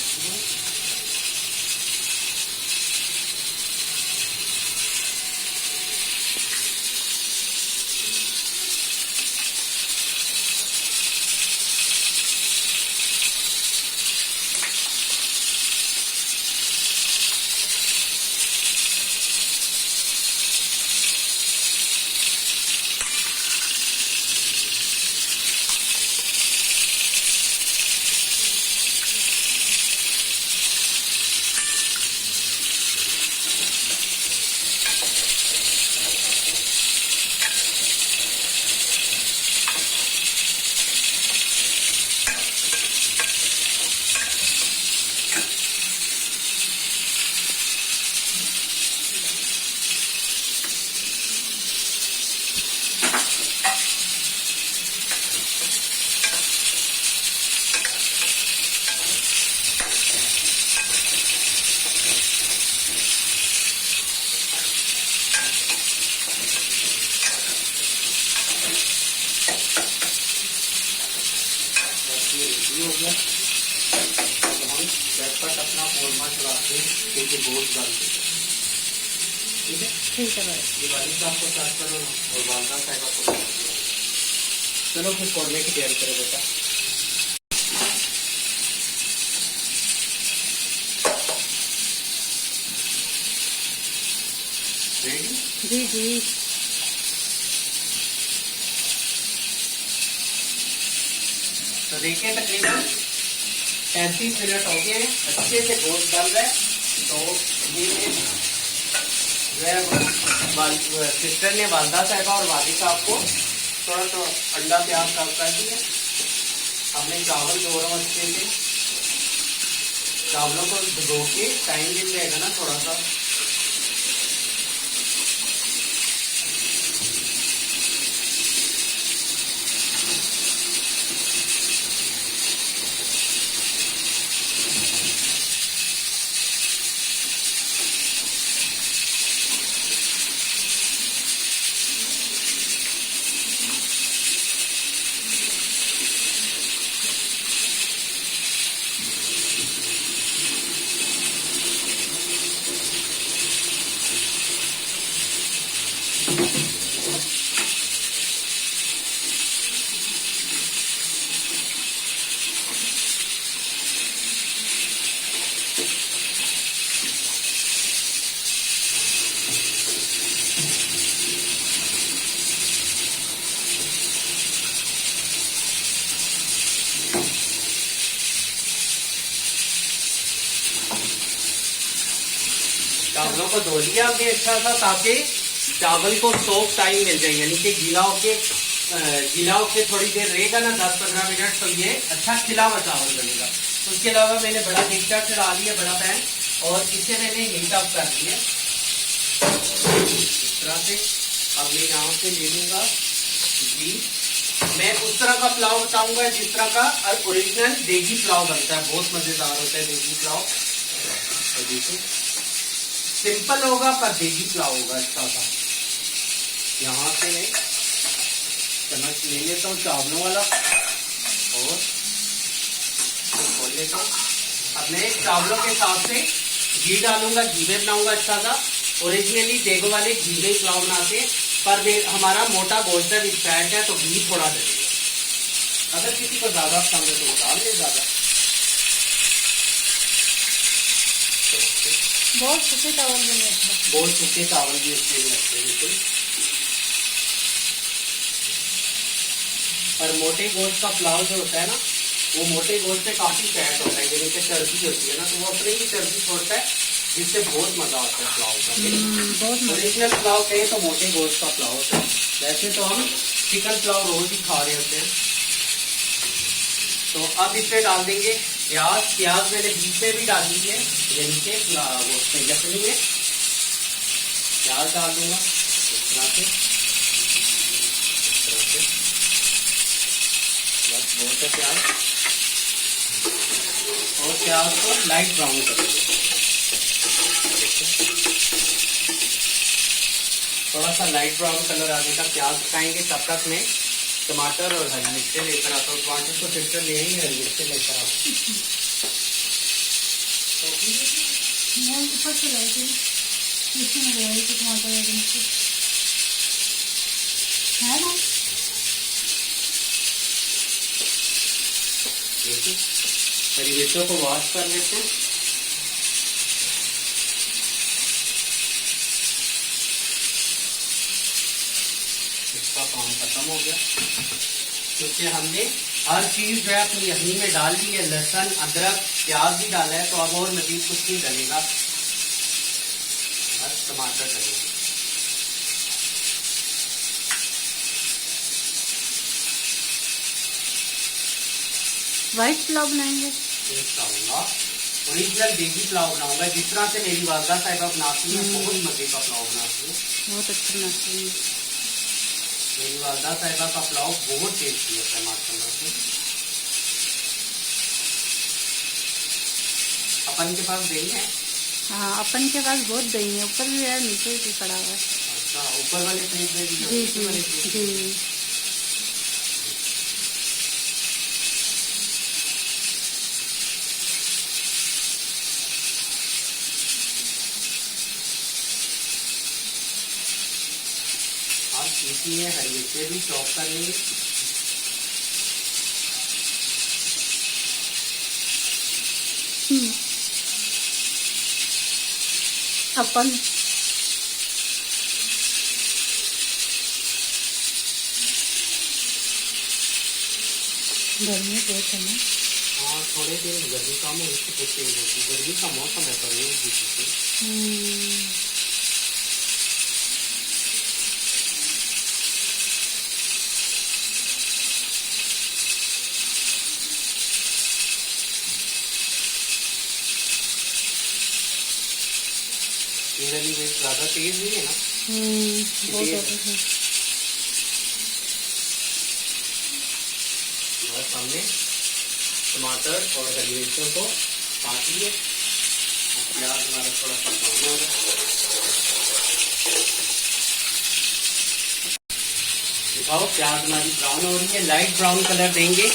[SPEAKER 1] हो गया। तो हम झटपट अपना कौरमा चढ़ाते हैं, क्योंकि गोश्त डालते हैं। ठीक है,
[SPEAKER 2] ठीक है भाई।
[SPEAKER 1] दिवाली साहब को साथ करो ना, और वालदा साहब को। चलो फिर कौरमे की तैयारी करो बेटा।
[SPEAKER 2] जी जी।
[SPEAKER 1] तो देखिए तकरीबन 35 मिनट हो गए हैं, अच्छे से गोश्त डाल रहे हैं। तो ये सिस्टर ने वालदा साहबा और वाली साहब को थोड़ा सा अंडा प्याज साफ कर दिया। हमने चावल धो रहा हूँ अच्छे से। चावलों को भिगो के टाइम भी लेगा ना थोड़ा सा। चावलों को धो लिया हमने अच्छा सा, ताकि चावल को सोक टाइम मिल जाए, यानी कि गीला होके थोड़ी देर रहेगा ना, 10-15 मिनट, तो ये अच्छा खिला हुआ चावल बनेगा। उसके अलावा मैंने बड़ा मिक्सचर चढ़ा लिया, बड़ा पैन, और इसे मैंने हीट अप कर लिया इस तरह से। अब मैं यहाँ से ले लूंगा घी। मैं उस तरह का पुलाव बताऊंगा जिस तरह का ओरिजिनल देगी पुलाव बनता है, बहुत मजेदार होता है देगी पुलाव। तो देखो सिंपल होगा पर देगी पुलाव होगा अच्छा सा। यहाँ से मैं चम्मच ले लेता हूँ चावलों वाला और खोल लेता हूँ। अब मैं चावलों के हिसाब से घी डालूंगा, घी में बनाऊंगा अच्छा सा। ओरिजिनली देगो वाले घी में पुलाव बनाते हैं, पर हमारा मोटा गोश्त है, विद फैट है, तो घी थोड़ा डलेगा। अगर किसी को ज्यादा पसंद है तो वो डाल ले ज्यादा।
[SPEAKER 2] बहुत सूखे चावल बने अच्छे,
[SPEAKER 1] बहुत सूखे चावल भी अच्छे लगते हैं बिल्कुल। पर मोटे गोश्त का पुलाव जो होता है ना, वो मोटे गोश्त से काफी फैट होता है, जैसे चर्बी होती है ना, तो वो अपने ही चर्बी छोड़ता है, जिससे बहुत मजा आता है पुलाव का।
[SPEAKER 2] बहुत
[SPEAKER 1] ओरिजिनल पुलाव कहे तो मोटे गोश्त का पुलाव होता है। वैसे तो हम चिकन पुलाव रोज ही खा रहे होते हैं। तो अब इसमें डाल देंगे प्याज। प्याज मैंने बीच में भी डाली है, यानी कि यखनी में प्याज डाल दूंगा इस तरह से, बस बहुत है प्याज। और प्याज को लाइट ब्राउन करेंगे, थोड़ा सा लाइट ब्राउन कलर आने का प्याज पकाएंगे। तब तक मैं टमाटर और हरी मिर्चें लेकर आता हूँ। टमाटर को फिर से ले ही हरी मिर्चें लेकर आता हूँ।
[SPEAKER 2] मैं ऊपर से लाई थी, इसमें लगाई थी टमाटर हरी मिर्ची है ना।
[SPEAKER 1] देखिए हरी मिर्चों को वॉश कर लेते हैं। इसका काम खत्म हो गया, क्योंकि हमने हर चीज जो है अपनी यखनी में डाल दी है। लहसुन, अदरक, प्याज भी डाला है, तो अब और मजीद कुछ नहीं डलेगा, बस टमाटर डलेगा।
[SPEAKER 2] व्हाइट पुलाव बनाएंगे,
[SPEAKER 1] ओरिजिनल देगी पुलाव बनाऊंगा, जिस तरह से मेरी वालदा साहिबा बनाती है। बहुत मजे का पुलाव बनाती है,
[SPEAKER 2] बहुत अच्छा बनाते हैं।
[SPEAKER 1] मेरी वालदा साहिबा का पुलाव बहुत टेस्टी होता है माशाल्लाह से। अपन के पास दही है?
[SPEAKER 2] हाँ, अपन के पास बहुत दही है, ऊपर भी है, नीचे भी पड़ा हुआ है।
[SPEAKER 1] अच्छा, ऊपर वाले फ्रिज में भी है?
[SPEAKER 2] जी
[SPEAKER 1] नीचे वाले फ्रिज में?
[SPEAKER 2] जी।
[SPEAKER 1] आप इसमें हरी मिर्चें भी चॉप कर लेंगे।
[SPEAKER 2] अपन गर्मी बहुत है ना।
[SPEAKER 1] हाँ, थोड़े दिन गर्मी कम हो, इससे कुछ तेज होती। गर्मी का मौसम है, पर रोज भी वाली मिर्च ज्यादा तेज नहीं है ना?
[SPEAKER 2] बहुत
[SPEAKER 1] तेज
[SPEAKER 2] ज्यादा है।
[SPEAKER 1] बस हमने टमाटर और हरी मिर्चों को काट लिए। प्याज हमारा थोड़ा सा ब्राउन होगा। दिखाओ, प्याज हमारी ब्राउन हो रही है, लाइट ब्राउन कलर देंगे।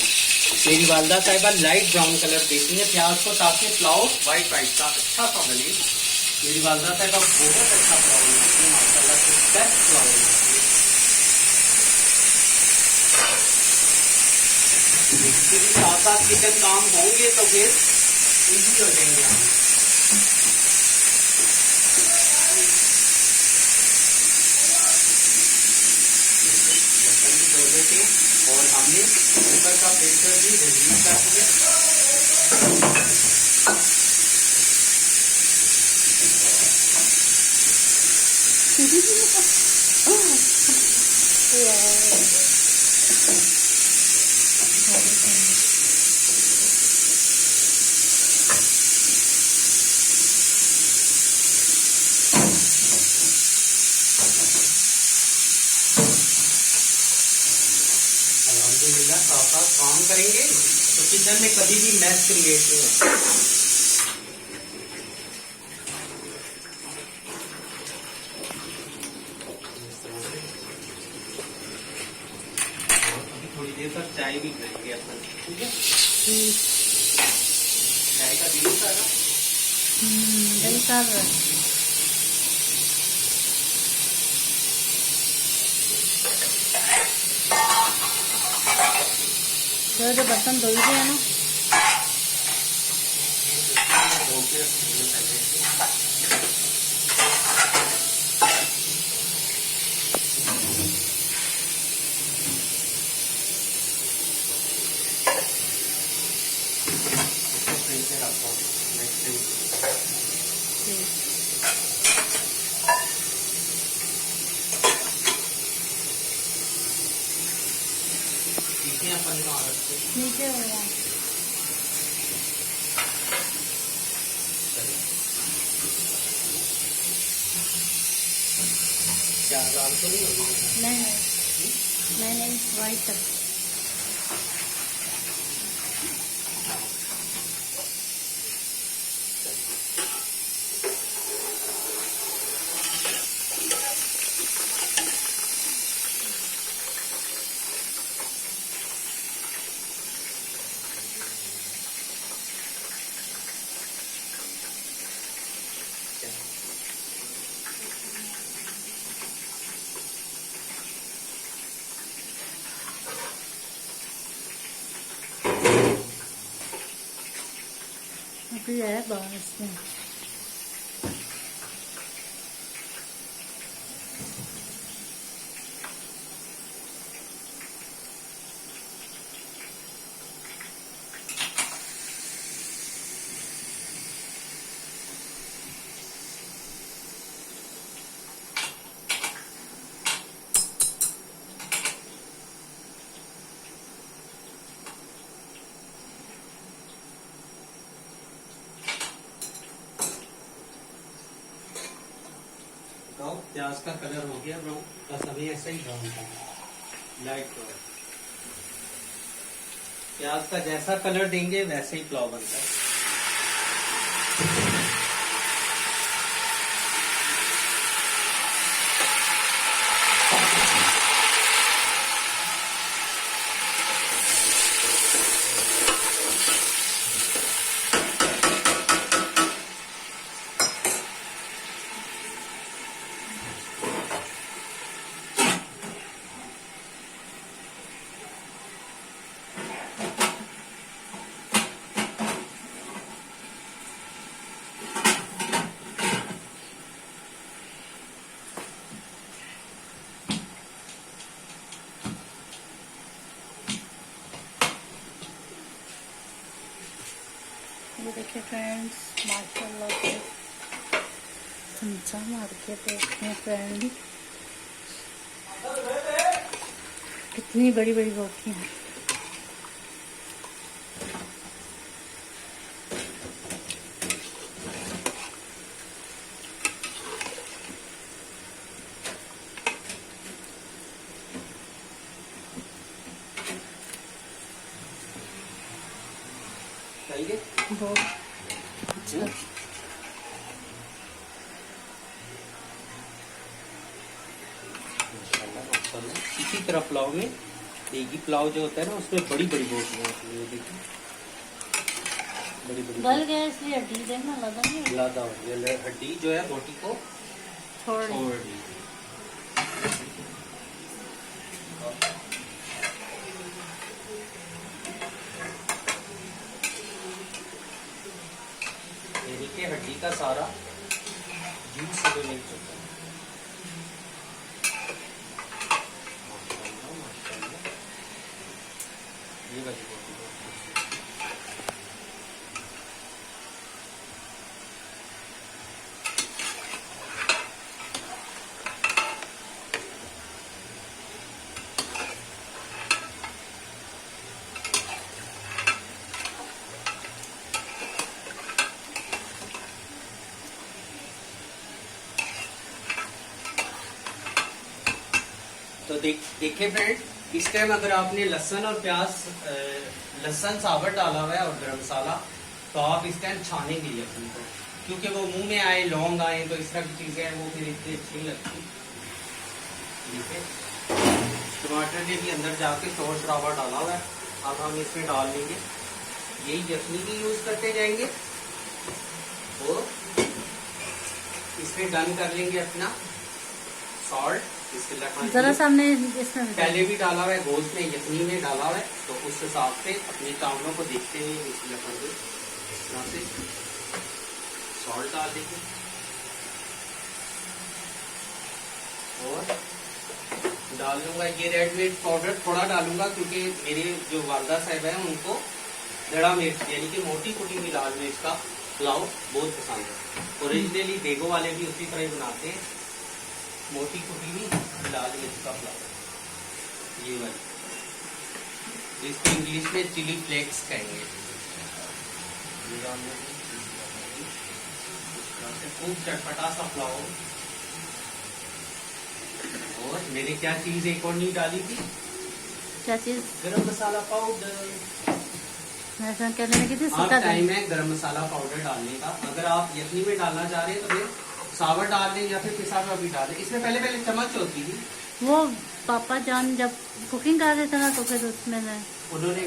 [SPEAKER 1] मेरी वालदा साहिबा लाइट ब्राउन कलर देती है प्याज को, ताकि पुलाव व्हाइट व्हाइट का अच्छा सा बने। मेरी वालदा साहिबा बहुत अच्छा पुलाव बनाती है माशाल्लाह से, बेस्ट पुलाव बनाती है। इसके भी साथ साथ किचन काम होंगे तो फिर इजी हो जाएंगे हम। बर्तन भी धो देते और हमने कुकर का प्रेशर भी रिलीज कर दिया। अल्हम्दुलिल्लाह साथ साथ काम करेंगे तो किचन में कभी भी मैस क्रिएट नहीं होगा। थोड़ी देर तक चाय भी बनाएंगे अपन, ठीक है? चाय का दिल था ना,
[SPEAKER 2] दिल कर रहा है। जो बर्तन धोई दिए ना,
[SPEAKER 1] धो के रखेंगे पहले। फ्रिज में रखता हूँ नेक्स्ट टाइम। नीचे अपन कहाँ रखते हैं?
[SPEAKER 2] नीचे हो गया।
[SPEAKER 1] क्या दाल तो नहीं होगी?
[SPEAKER 2] नहीं नहीं नहीं, वाइट तक। अभी है बाहर इसमें।
[SPEAKER 1] प्याज का कलर हो गया ब्राउन, बस अभी ऐसा ही ब्राउन था, लाइट ब्राउन। प्याज का जैसा कलर देंगे वैसे ही पुलाव बनता है।
[SPEAKER 2] ये देखिए फ्रेंड्स, माशाल्लाह से चमचा मार के देखते हैं फ्रेंड, कितनी बड़ी बड़ी रोटियां। बहुत अच्छा।
[SPEAKER 1] इसी तरह पुलाव में देगी पुलाव जो होता है ना, उसमें बड़ी बड़ी बोटियां होती है। देखिए बड़ी बड़ी
[SPEAKER 2] गल गया, इसलिए हड्डी देखना लगा नहीं,
[SPEAKER 1] लादा हो गया, हड्डी जो है बोटी को
[SPEAKER 2] छोड़
[SPEAKER 1] दी। ये देखिए हड्डी का सारा जूस से निकल चुका है। ये वाली बोटी तो देखिए फ्रेंड, इस टाइम अगर आपने लहसुन और प्याज, लहसुन साबुत डाला हुआ है और गरम मसाला, तो आप इस टाइम छानेंगे लहसुन को, क्योंकि वो मुंह में आए, लौंग आए, तो इस तरह की चीजें हैं वो फिर इतनी अच्छी नहीं लगती। ठीक है, टमाटर ने भी अंदर जाके शोर शराबा डाला हुआ है। अब हम इसमें डाल देंगे, यही यखनी भी यूज करते जाएंगे और इसमें डन कर लेंगे अपना सॉल्ट।
[SPEAKER 2] जरा सामने इसमें
[SPEAKER 1] पहले भी डाला हुआ है, गोश्त में, यखनी में डाला हुआ है, तो उस हिसाब से अपने चावलों को देखते हुए इसमें कर दो। इस तरह से सॉल्ट डाल देंगे और डाल लूंगा ये रेड मिर्च पाउडर थोड़ा डालूंगा, क्योंकि मेरे जो वालदा साहब है उनको दड़ा मिर्च यानी कि मोटी कुटी हुई लाल मिर्च का पुलाव बहुत पसंद है। ओरिजिनली देगो वाले भी उसी तरह ही बनाते हैं, मोटी कुटी हुई लाल मिर्च का पुलाव, ये वाली, जिसको इंग्लिश में चिली फ्लेक्स कहेंगे। खूब चटपटा सा पुलाव। और मैंने क्या चीज एक और नहीं डाली थी,
[SPEAKER 2] क्या चीज?
[SPEAKER 1] गरम मसाला पाउडर।
[SPEAKER 2] मैं कहने लगी थी
[SPEAKER 1] अब टाइम है गरम मसाला पाउडर डालने का। अगर आप यखनी में डालना चाह रहे हैं तो फिर सावर डाल दें या फिर पिसा हुआ भी डाल दें। इसमें पहले पहले चम्मच होती थी,
[SPEAKER 2] वो पापा जान जब कुकिंग कर रहे थे ना, तो फिर उसमें
[SPEAKER 1] उन्होंने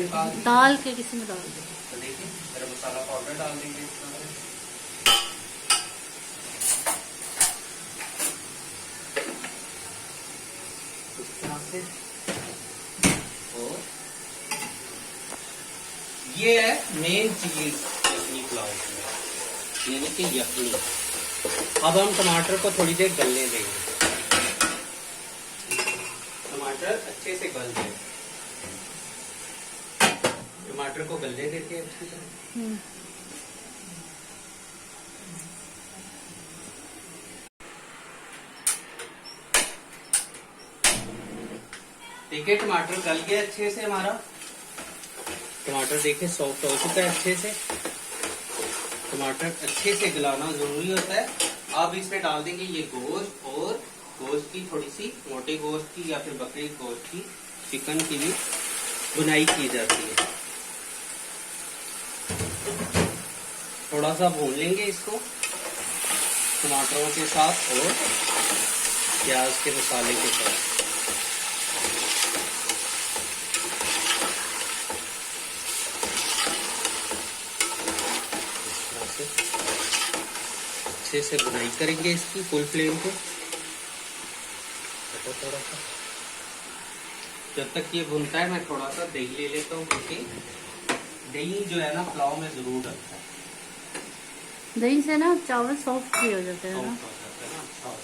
[SPEAKER 2] डाल के किसी में डाल दिया।
[SPEAKER 1] तो देखिए गरम मसाला पाउडर डाल देंगे इस तरह से। और ये है मेन चीज यखनी पुलाव में, यानी कि यखनी। अब हम टमाटर को थोड़ी देर गलने देंगे, टमाटर अच्छे से गल जाए। टमाटर को गलने देते हैं अच्छी तरह। देखिए टमाटर गल गया अच्छे से हमारा। टमाटर देखिए सॉफ्ट हो चुका है अच्छे से। टमाटर अच्छे से गलाना जरूरी होता है। अब इसमें डाल देंगे ये गोश्त, और गोश्त की थोड़ी सी मोटे गोश्त की या फिर बकरी गोश्त की, चिकन की भी बुनाई की जाती है। थोड़ा सा भून लेंगे इसको टमाटरों के साथ और प्याज के मसाले के साथ। अच्छे से बुनाई करेंगे इसकी फुल फ्लेम पे थोड़ा सा। जब तक ये भुनता है मैं थोड़ा सा दही ले लेता हूँ, क्योंकि दही जो है ना पुलाव में जरूर डलता है।
[SPEAKER 2] दही से ना चावल सॉफ्ट भी हो जाते हैं ना।
[SPEAKER 1] अच्छा।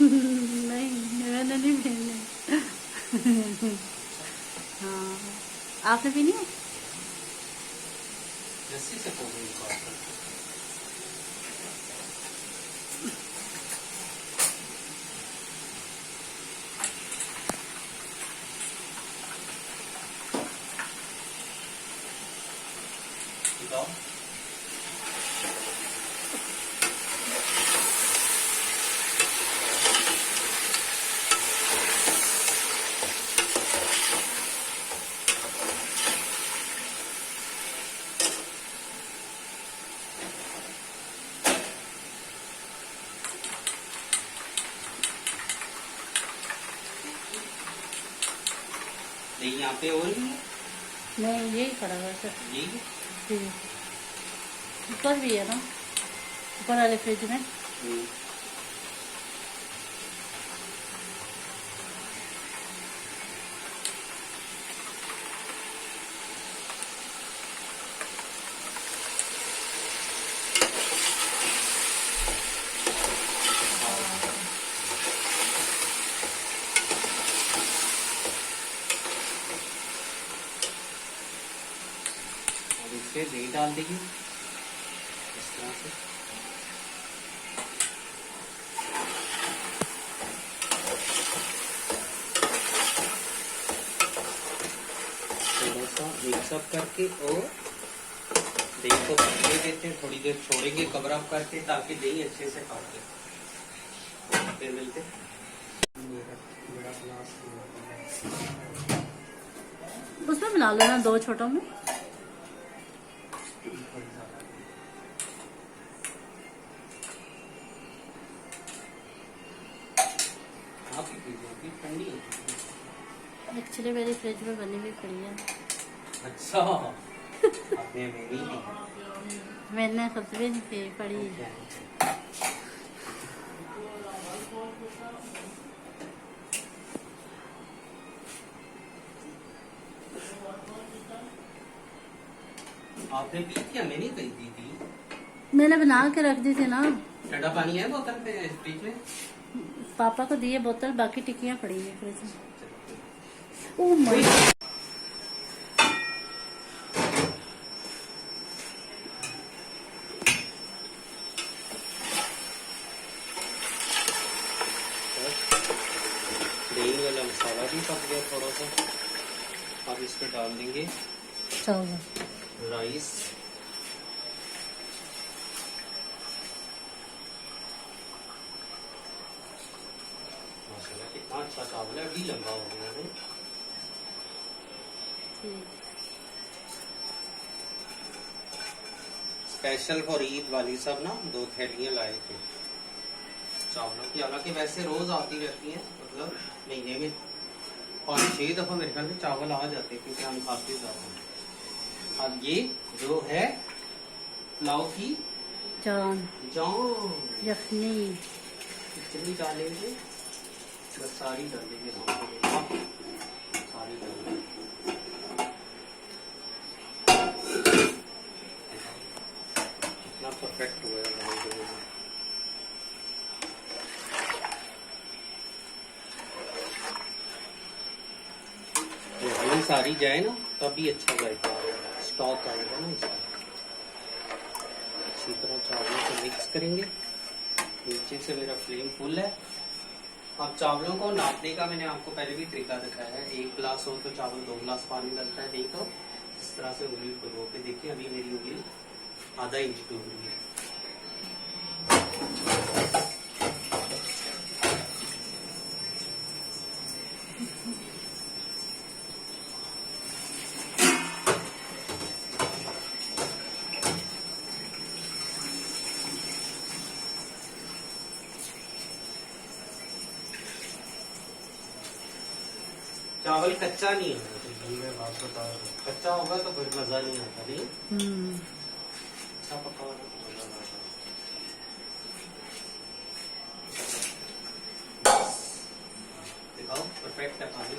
[SPEAKER 2] नहीं, मैंने नहीं पीनी। हाँ, आपने पीनी है?
[SPEAKER 1] लस्सी से नहीं, यहाँ पे और भी है?
[SPEAKER 2] नहीं, यही पड़ा हुआ सर।
[SPEAKER 1] यही
[SPEAKER 2] ऊपर भी है ना, ऊपर वाले फ्रिज में।
[SPEAKER 1] इसके नीचे दही डाल देंगे इस तरह से। थोड़ा सा मिक्सअप करके और दही को पकने देते हैं, थोड़ी देर छोड़ेंगे कवर अप करके ताकि दही अच्छे से पक जाए। फिर मिलते हैं। बड़ा ग्लास
[SPEAKER 2] उसमें मिला लो ना 2 छोटों में।
[SPEAKER 1] आप ही पीजिए, ठंडी है।
[SPEAKER 2] एक्चुअली मेरी फ्रिज में बनी हुई पड़ी है।
[SPEAKER 1] अच्छा आपने मेरी दी।
[SPEAKER 2] मैंने खुद भी नहीं पी पड़ी।
[SPEAKER 1] आपने पी थी, मैंने नहीं कही दी थी।
[SPEAKER 2] मैंने बना के रख दी थी ना।
[SPEAKER 1] ठंडा पानी है बोतल पे फ्रिज में।
[SPEAKER 2] पापा को दिए बोतल, बाकी टिक्कियां पड़ी है फ्रिज में। ओह माय
[SPEAKER 1] दही वाला मसाला भी पक गया थोड़ा सा। अब इस पे डाल देंगे
[SPEAKER 2] चावल।
[SPEAKER 1] राइस। माशाल्लाह कितना अच्छा चावल है, अभी लंबा हो गया है। स्पेशल फॉर ईद वाली सब ना 2 थैलियां लाए थे चावलों की। हालांकि वैसे रोज आती रहती हैं, मतलब महीने में 5-6 दफा मेरे ख्याल में चावल आ जाते हैं क्योंकि हम खाते ज्यादा हैं। अब ये जो है पुलाव की
[SPEAKER 2] जान
[SPEAKER 1] जान
[SPEAKER 2] यखनी।
[SPEAKER 1] कितनी डालेंगे? बस सारी डालेंगे, सारी डालेंगे। कितना परफेक्ट हुआ है। सारी जाए ना तभी अच्छा जाएगा, स्टॉक आएगा ना इसका। अच्छी तरह चावलों को मिक्स करेंगे। नीचे से मेरा फ्लेम फुल है। अब चावलों को नापने का मैंने आपको पहले भी तरीका दिखाया है। 1 गिलास हो तो चावल 2 गिलास पानी डलता है। नहीं तो इस तरह से उंगली डुबो के देखिए, अभी मेरी उंगली आधा इंच डूब रही है। चावल कच्चा नहीं होना चाहिए, मैं बात बता रहा हूँ। कच्चा होगा तो फिर मजा नहीं आता। नहीं अच्छा पका होगा तो मजा आता। दिखाओ परफेक्ट है पानी।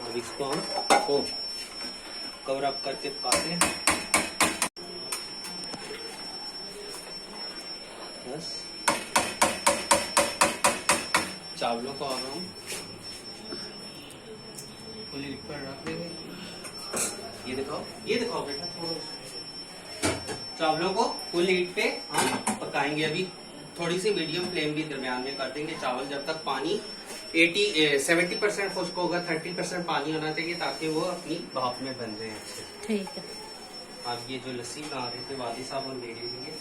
[SPEAKER 1] अब इसको हम कवर अप करके पकाते हैं। बस चावलों को अब हम फुल हीट पर रख देंगे। ये दिखाओ बेटा, थोड़ा चावलों को फुल हीट पे हम पकाएंगे। अभी थोड़ी सी मीडियम फ्लेम भी दरमियान में कर देंगे। चावल जब तक पानी 70% खुश्क होगा, 30% पानी होना चाहिए ताकि वो अपनी भाप में बन जाए अच्छे।
[SPEAKER 2] ठीक है।
[SPEAKER 1] अब ये जो लस्सी बना रहे थे वादी साहब हम ले लेंगे।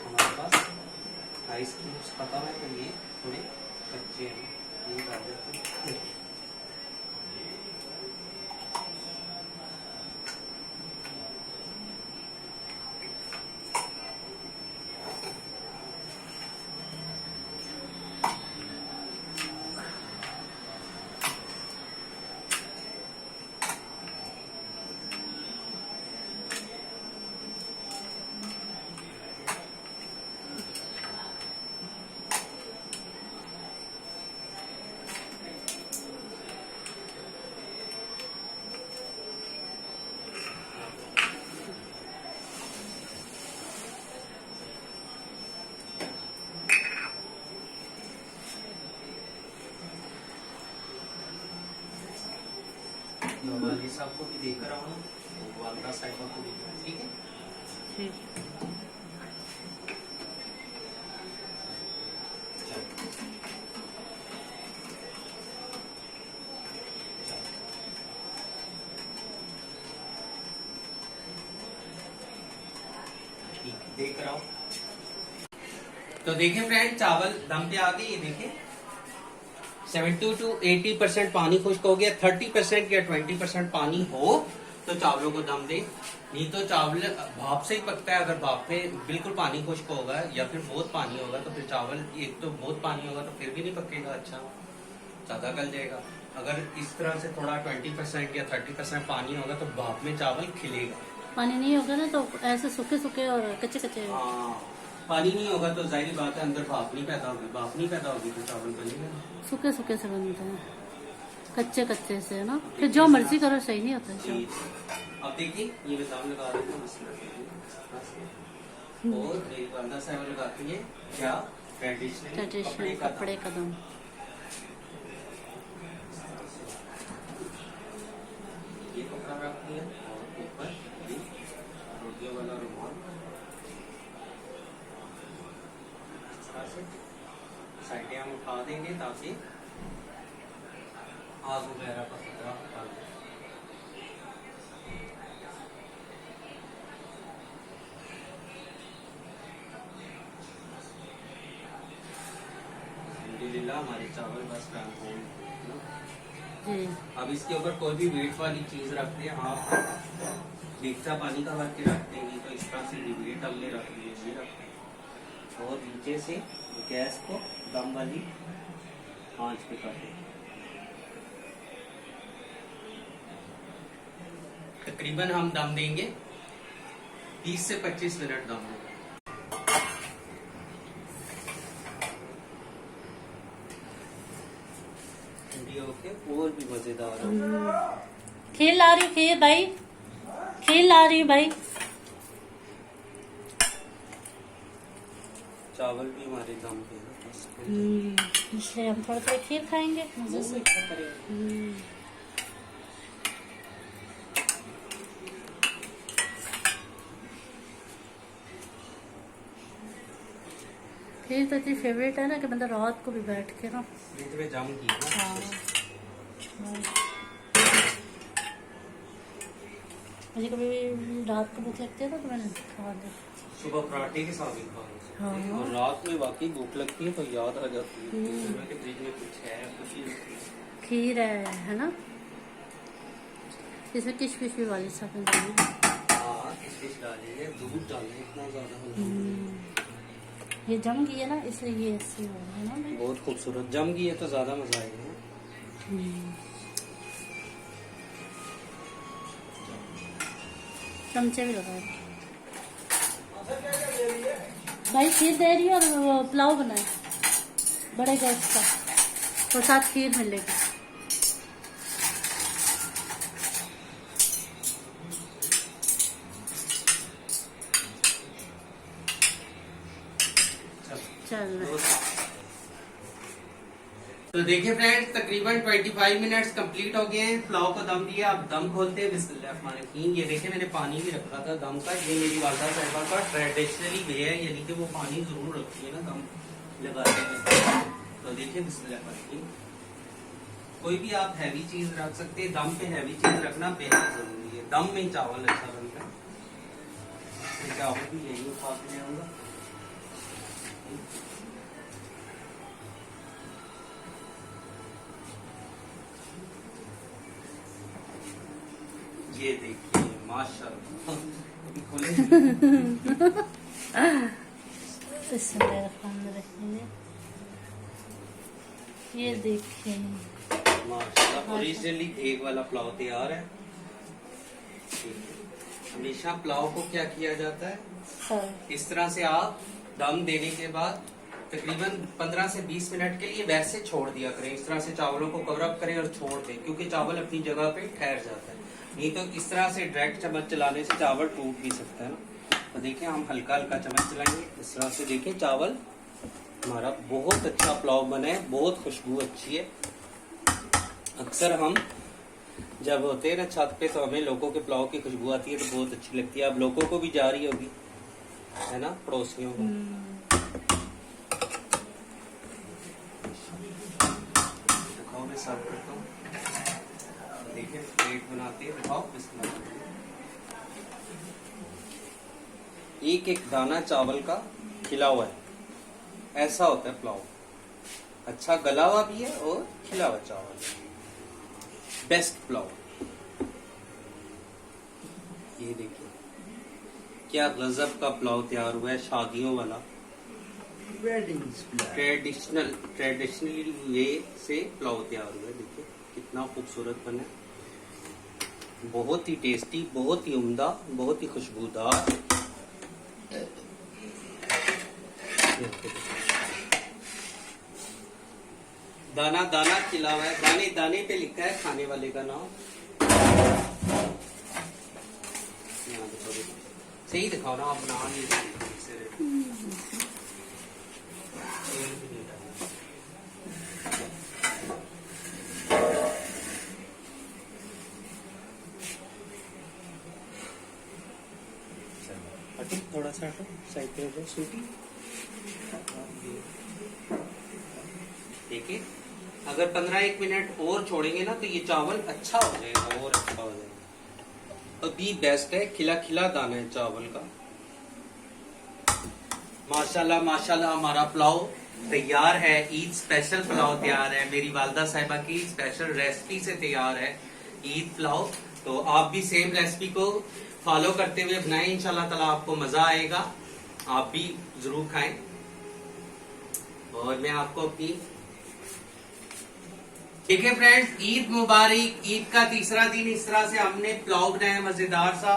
[SPEAKER 1] हमारे पास आइस क्यूब्स पता है तो ये थोड़े कच्चे हैं, ये डाल देते हैं। भाई साहब को भी देकर आऊँ, वालदा साहिबा को भी, ठीक है।
[SPEAKER 2] ठीक।
[SPEAKER 1] देख रहा हूँ। तो देखिए फ्रेंड, चावल दम पे आ गए। ये देखिए 70 to 80% पानी खुश्क हो गया। 30% या 20% पानी हो तो चावलों को दम दे, नहीं तो चावल भाप से ही पकता है। अगर भाप में बिल्कुल पानी खुश्क होगा या फिर बहुत पानी होगा तो फिर चावल, एक तो बहुत पानी होगा तो फिर भी नहीं पकेगा, अच्छा ज्यादा गल जाएगा। अगर इस तरह से थोड़ा 20% या 30% पानी होगा तो भाप में चावल खिलेगा।
[SPEAKER 2] पानी नहीं होगा ना तो ऐसे सूखे सूखे और कच्चे कच्चे।
[SPEAKER 1] हाँ, पानी नहीं होगा तो जाहिर बात है अंदर भाप नहीं पैदा होगी, भाप नहीं पैदा होगी तो चावल बनेगा।
[SPEAKER 2] सूखे सूखे से बनते हैं, कच्चे कच्चे से, है ना। फिर जो मर्जी करो सही नहीं होता है।
[SPEAKER 1] अब देखिए ये मैं दाम लगा रही हूँ और मेरी वालदा साहब लगाती है क्या,
[SPEAKER 2] ट्रेडिशनल कपड़े का दम।
[SPEAKER 1] ये कपड़ा रखती है और ऊपर रोटियों वाला रुमाल, साइडें हम उठा देंगे ताकि आग वगैरह का खतरा हटा दें। अल्हम्दुलिल्लाह हमारे चावल बस फ्राई हो गए। अब इसके ऊपर कोई भी वेट वाली चीज रखते हैं आप, मीठा पानी का भर के रखते हैं, तो इस तरह से वेट हमने रख दिए रखते हैं और नीचे से गैस को दम वाली आंच पे कर दें। तकरीबन हम दम देंगे 30 से 25 मिनट दम देंगे। और भी मजेदार
[SPEAKER 2] खीर ला रही, खीर भाई, खीर ला रही भाई।
[SPEAKER 1] चावल भी हमारे दम पे
[SPEAKER 2] इसलिए हम थोड़ा थोड़ा खीर खाएंगे मजे से। खीर तो इतनी फेवरेट है ना कि मतलब रात को भी बैठ के ना
[SPEAKER 1] जम की ना।
[SPEAKER 2] हाँ। मुझे कभी रात को भूख लगती है तो मैंने खा दी।
[SPEAKER 1] सुबह पराठे के साथ भी खाओ।
[SPEAKER 2] हाँ।
[SPEAKER 1] और रात में वाकई भूख लगती है तो याद आ जाती है कि फ्रिज में कुछ है, कुछ
[SPEAKER 2] खीर है ना। इसमें किशमिश भी वाली साथ में डाली।
[SPEAKER 1] हाँ, किशमिश डाली है, दूध डाली, इतना ज्यादा
[SPEAKER 2] ये जम गई है ना इसलिए ये ऐसे हो रहा है ना।
[SPEAKER 1] बहुत खूबसूरत जम गई है तो ज्यादा मजा आएगा।
[SPEAKER 2] चमचे भी लगाए भाई। खीर दे रही है और वो पुलाव बनाए बड़े गैस का और साथ खीर मिलेगी। चल
[SPEAKER 1] तो देखिए फ्रेंड्स, तकरीबन 25 मिनट्स कंप्लीट हो गए हैं। पुलाव को दम दिया, अब दम खोलते हैं। बिस्मिल्लाहिर्रहमानिर्रहीम। ये देखिए मैंने पानी भी रखा था दम का। ये मेरी वालदा साहिबा का ट्रेडिशनली वे है, यानी कि वो पानी जरूर रखती है ना दम लगाने में। तो देखिए बिस्मिल्लाहिर्रहमानिर्रहीम। कोई भी आप हैवी चीज रख सकते हैं, दम पे हैवी चीज रखना बेहद जरूरी है। दम में चावल अच्छा बनता है। चावल भी यही उठा के ले आऊंगा। ये देखिए माशाल्लाह, अभी खोले
[SPEAKER 2] ये देखिए
[SPEAKER 1] माशाल्लाह ओरिजिनली देग वाला पुलाव तैयार है। हमेशा पुलाव को क्या किया जाता है, इस तरह से आप दम देने के बाद तकरीबन 15 से 20 मिनट के लिए वैसे छोड़ दिया करें। इस तरह से चावलों को कवर अप करें और छोड़ दें, क्योंकि चावल अपनी जगह पे ठहर जाता है। नहीं तो इस तरह से डायरेक्ट चम्मच चलाने से चावल टूट भी सकता है ना। तो देखिए हम हल्का हल्का चम्मच चलाएंगे इस तरह से। देखिए चावल हमारा बहुत अच्छा पुलाव बना है, बहुत खुशबू अच्छी है। अक्सर हम जब होते हैं ना छत पे तो हमें लोगों के पुलाव की खुशबू आती है तो बहुत अच्छी लगती है। अब लोगों को भी जा रही होगी, है ना, पड़ोसियों को। दिखाओ, मैं सर्व करता हूँ। देखिए प्लेट बनाते हैं, दिखाओ बिस्मिल्लाह। एक एक दाना चावल का खिला हुआ है, ऐसा होता है पुलाव। अच्छा गला हुआ भी है और खिला हुआ चावल, बेस्ट पुलाव। ये देखिए क्या गजब का पुलाव तैयार हुआ है, शादियों वाला ट्रेडिशनल वे से पुलाव तैयार हुआ है। देखिए कितना खूबसूरत बना है, बहुत ही टेस्टी, बहुत ही उम्दा, बहुत ही खुशबूदार। दाना दाना खिला हुआ है, दाने दाने पे लिखा है खाने वाले का नाम। सही दिखाओ ना, आप बना नहीं थोड़ा सा साइड पे हो सूटी। देखिए अगर 15-1 मिनट और छोड़ेंगे ना तो ये चावल अच्छा हो जाएगा, और अच्छा हो जाएगा। अभी बेस्ट है, खिला खिला दाना है चावल का। माशाल्लाह माशाल्लाह, हमारा पुलाव तैयार है। ईद स्पेशल पुलाव तैयार है, मेरी वालदा साहिबा की स्पेशल रेसिपी से तैयार है ईद पुलाव। तो आप भी सेम रेसिपी को फॉलो करते हुए बनाएं, इंशाल्लाह ताला आपको मजा आएगा। आप भी जरूर खाएं। और मैं आपको अपनी, ठीक है फ्रेंड्स, ईद मुबारक। ईद का तीसरा दिन इस तरह से हमने पुलाव बनाया, मजेदार सा,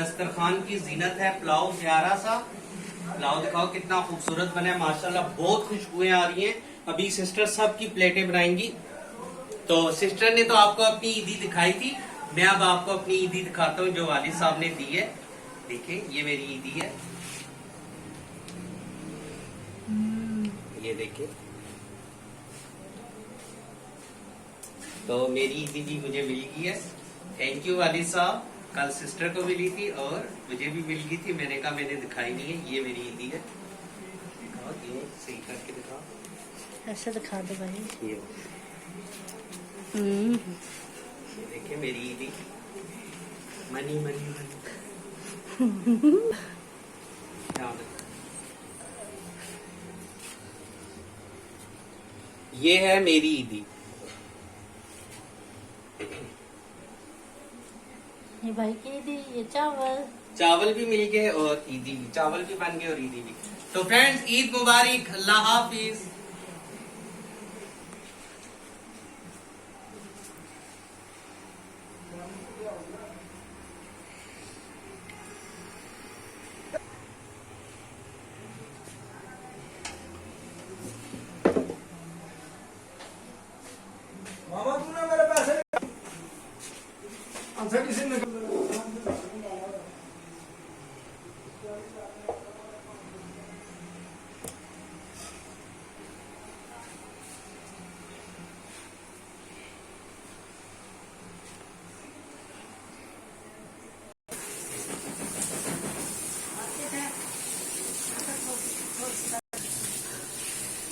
[SPEAKER 1] दस्तरखान की जीनत है पुलाव, प्यारा सा पुलाव। दिखाओ कितना खूबसूरत बना है माशाल्लाह, बहुत खुशबुएं आ रही हैं। अभी सिस्टर सब की प्लेटें बनाएंगी। तो सिस्टर ने तो आपको अपनी ईदी दिखाई थी, मैं अब आपको अपनी ईदी दिखाता हूँ जो वालिद साहब ने दी है। देखिए ये मेरी ईदी है, ये देखिए। तो मेरी ईदी भी मुझे मिल गई है, थैंक यू वालिद साहब। कल सिस्टर को मिली थी और मुझे भी मिल गई थी, मैंने कहा मैंने दिखाई नहीं है। ये मेरी ईदी है, दिखाओ, ये सही करके दिखाओ,
[SPEAKER 2] ऐसे दिखा दो भाई।
[SPEAKER 1] ये देखिए मेरी ईदी, मनी मनी मनी। ये है मेरी ईदी।
[SPEAKER 2] ये भाई की दी, ये
[SPEAKER 1] चावल भी मिल गए और ईदी भी, चावल भी बन गए और ईदी भी। तो फ्रेंड्स ईद मुबारक, अल्लाह हाफिज।
[SPEAKER 3] मामा तूने मेरे पैसे आंसर किसी ने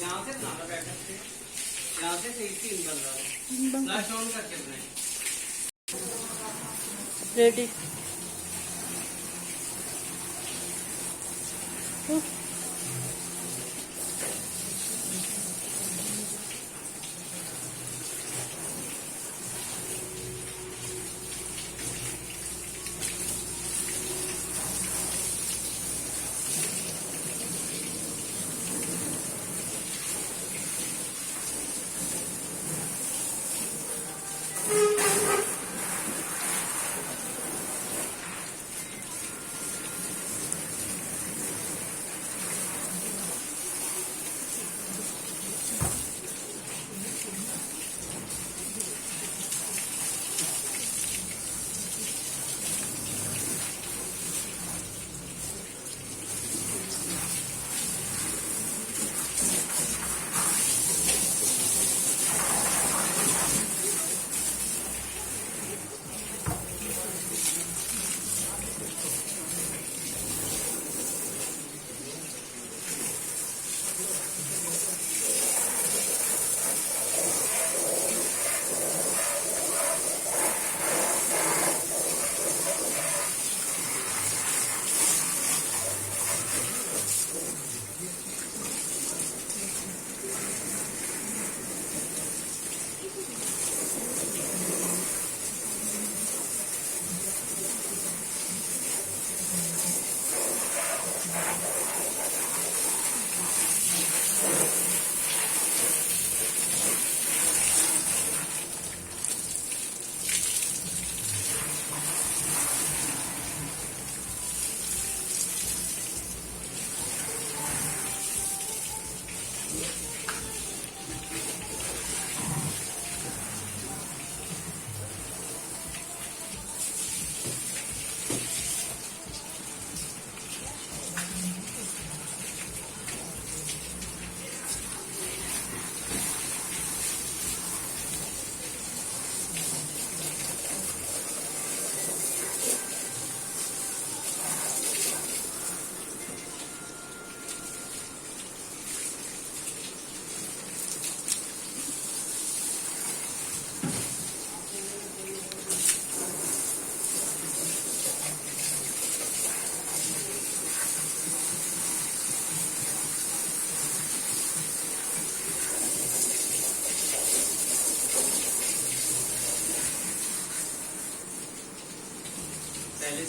[SPEAKER 1] यहाँ से बनाना बैठक से, यहाँ से सही सीन बन रहा है। फ्लैश ऑन करके बनाए।
[SPEAKER 2] रेडी।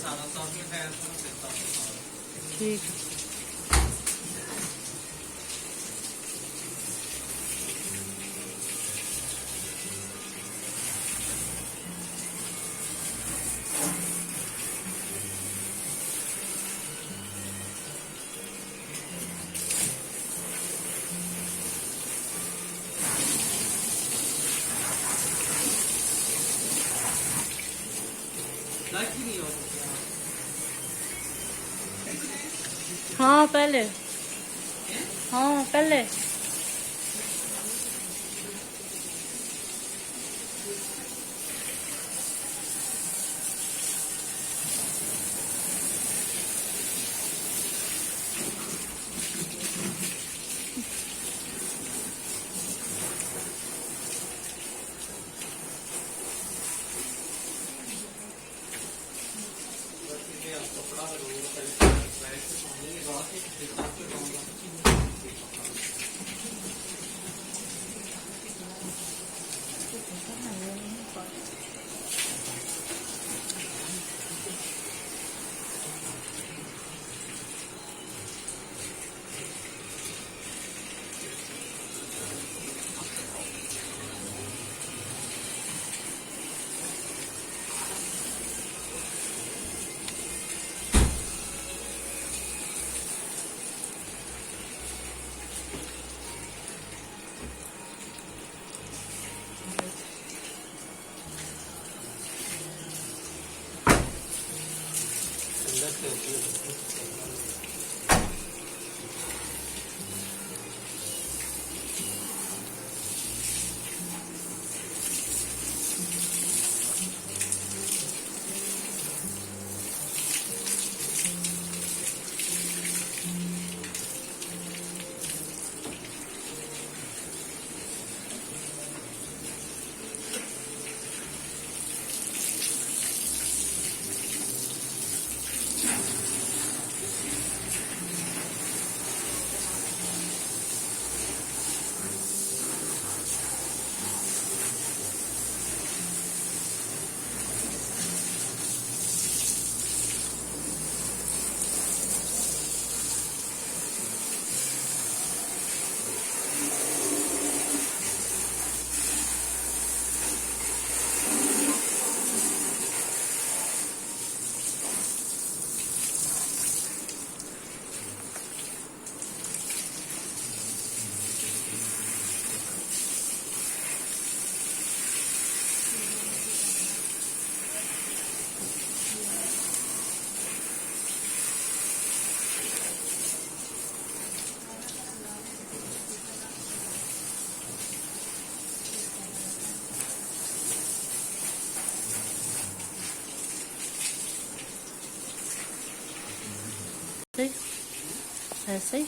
[SPEAKER 1] सारा सॉस में खाया था फिर सॉस।
[SPEAKER 2] ठीक।
[SPEAKER 1] लाइट भी नहीं हो
[SPEAKER 2] हाँ पहले, हाँ पहले।
[SPEAKER 1] कपड़ा रोल
[SPEAKER 2] ऐसे ही।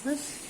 [SPEAKER 2] बस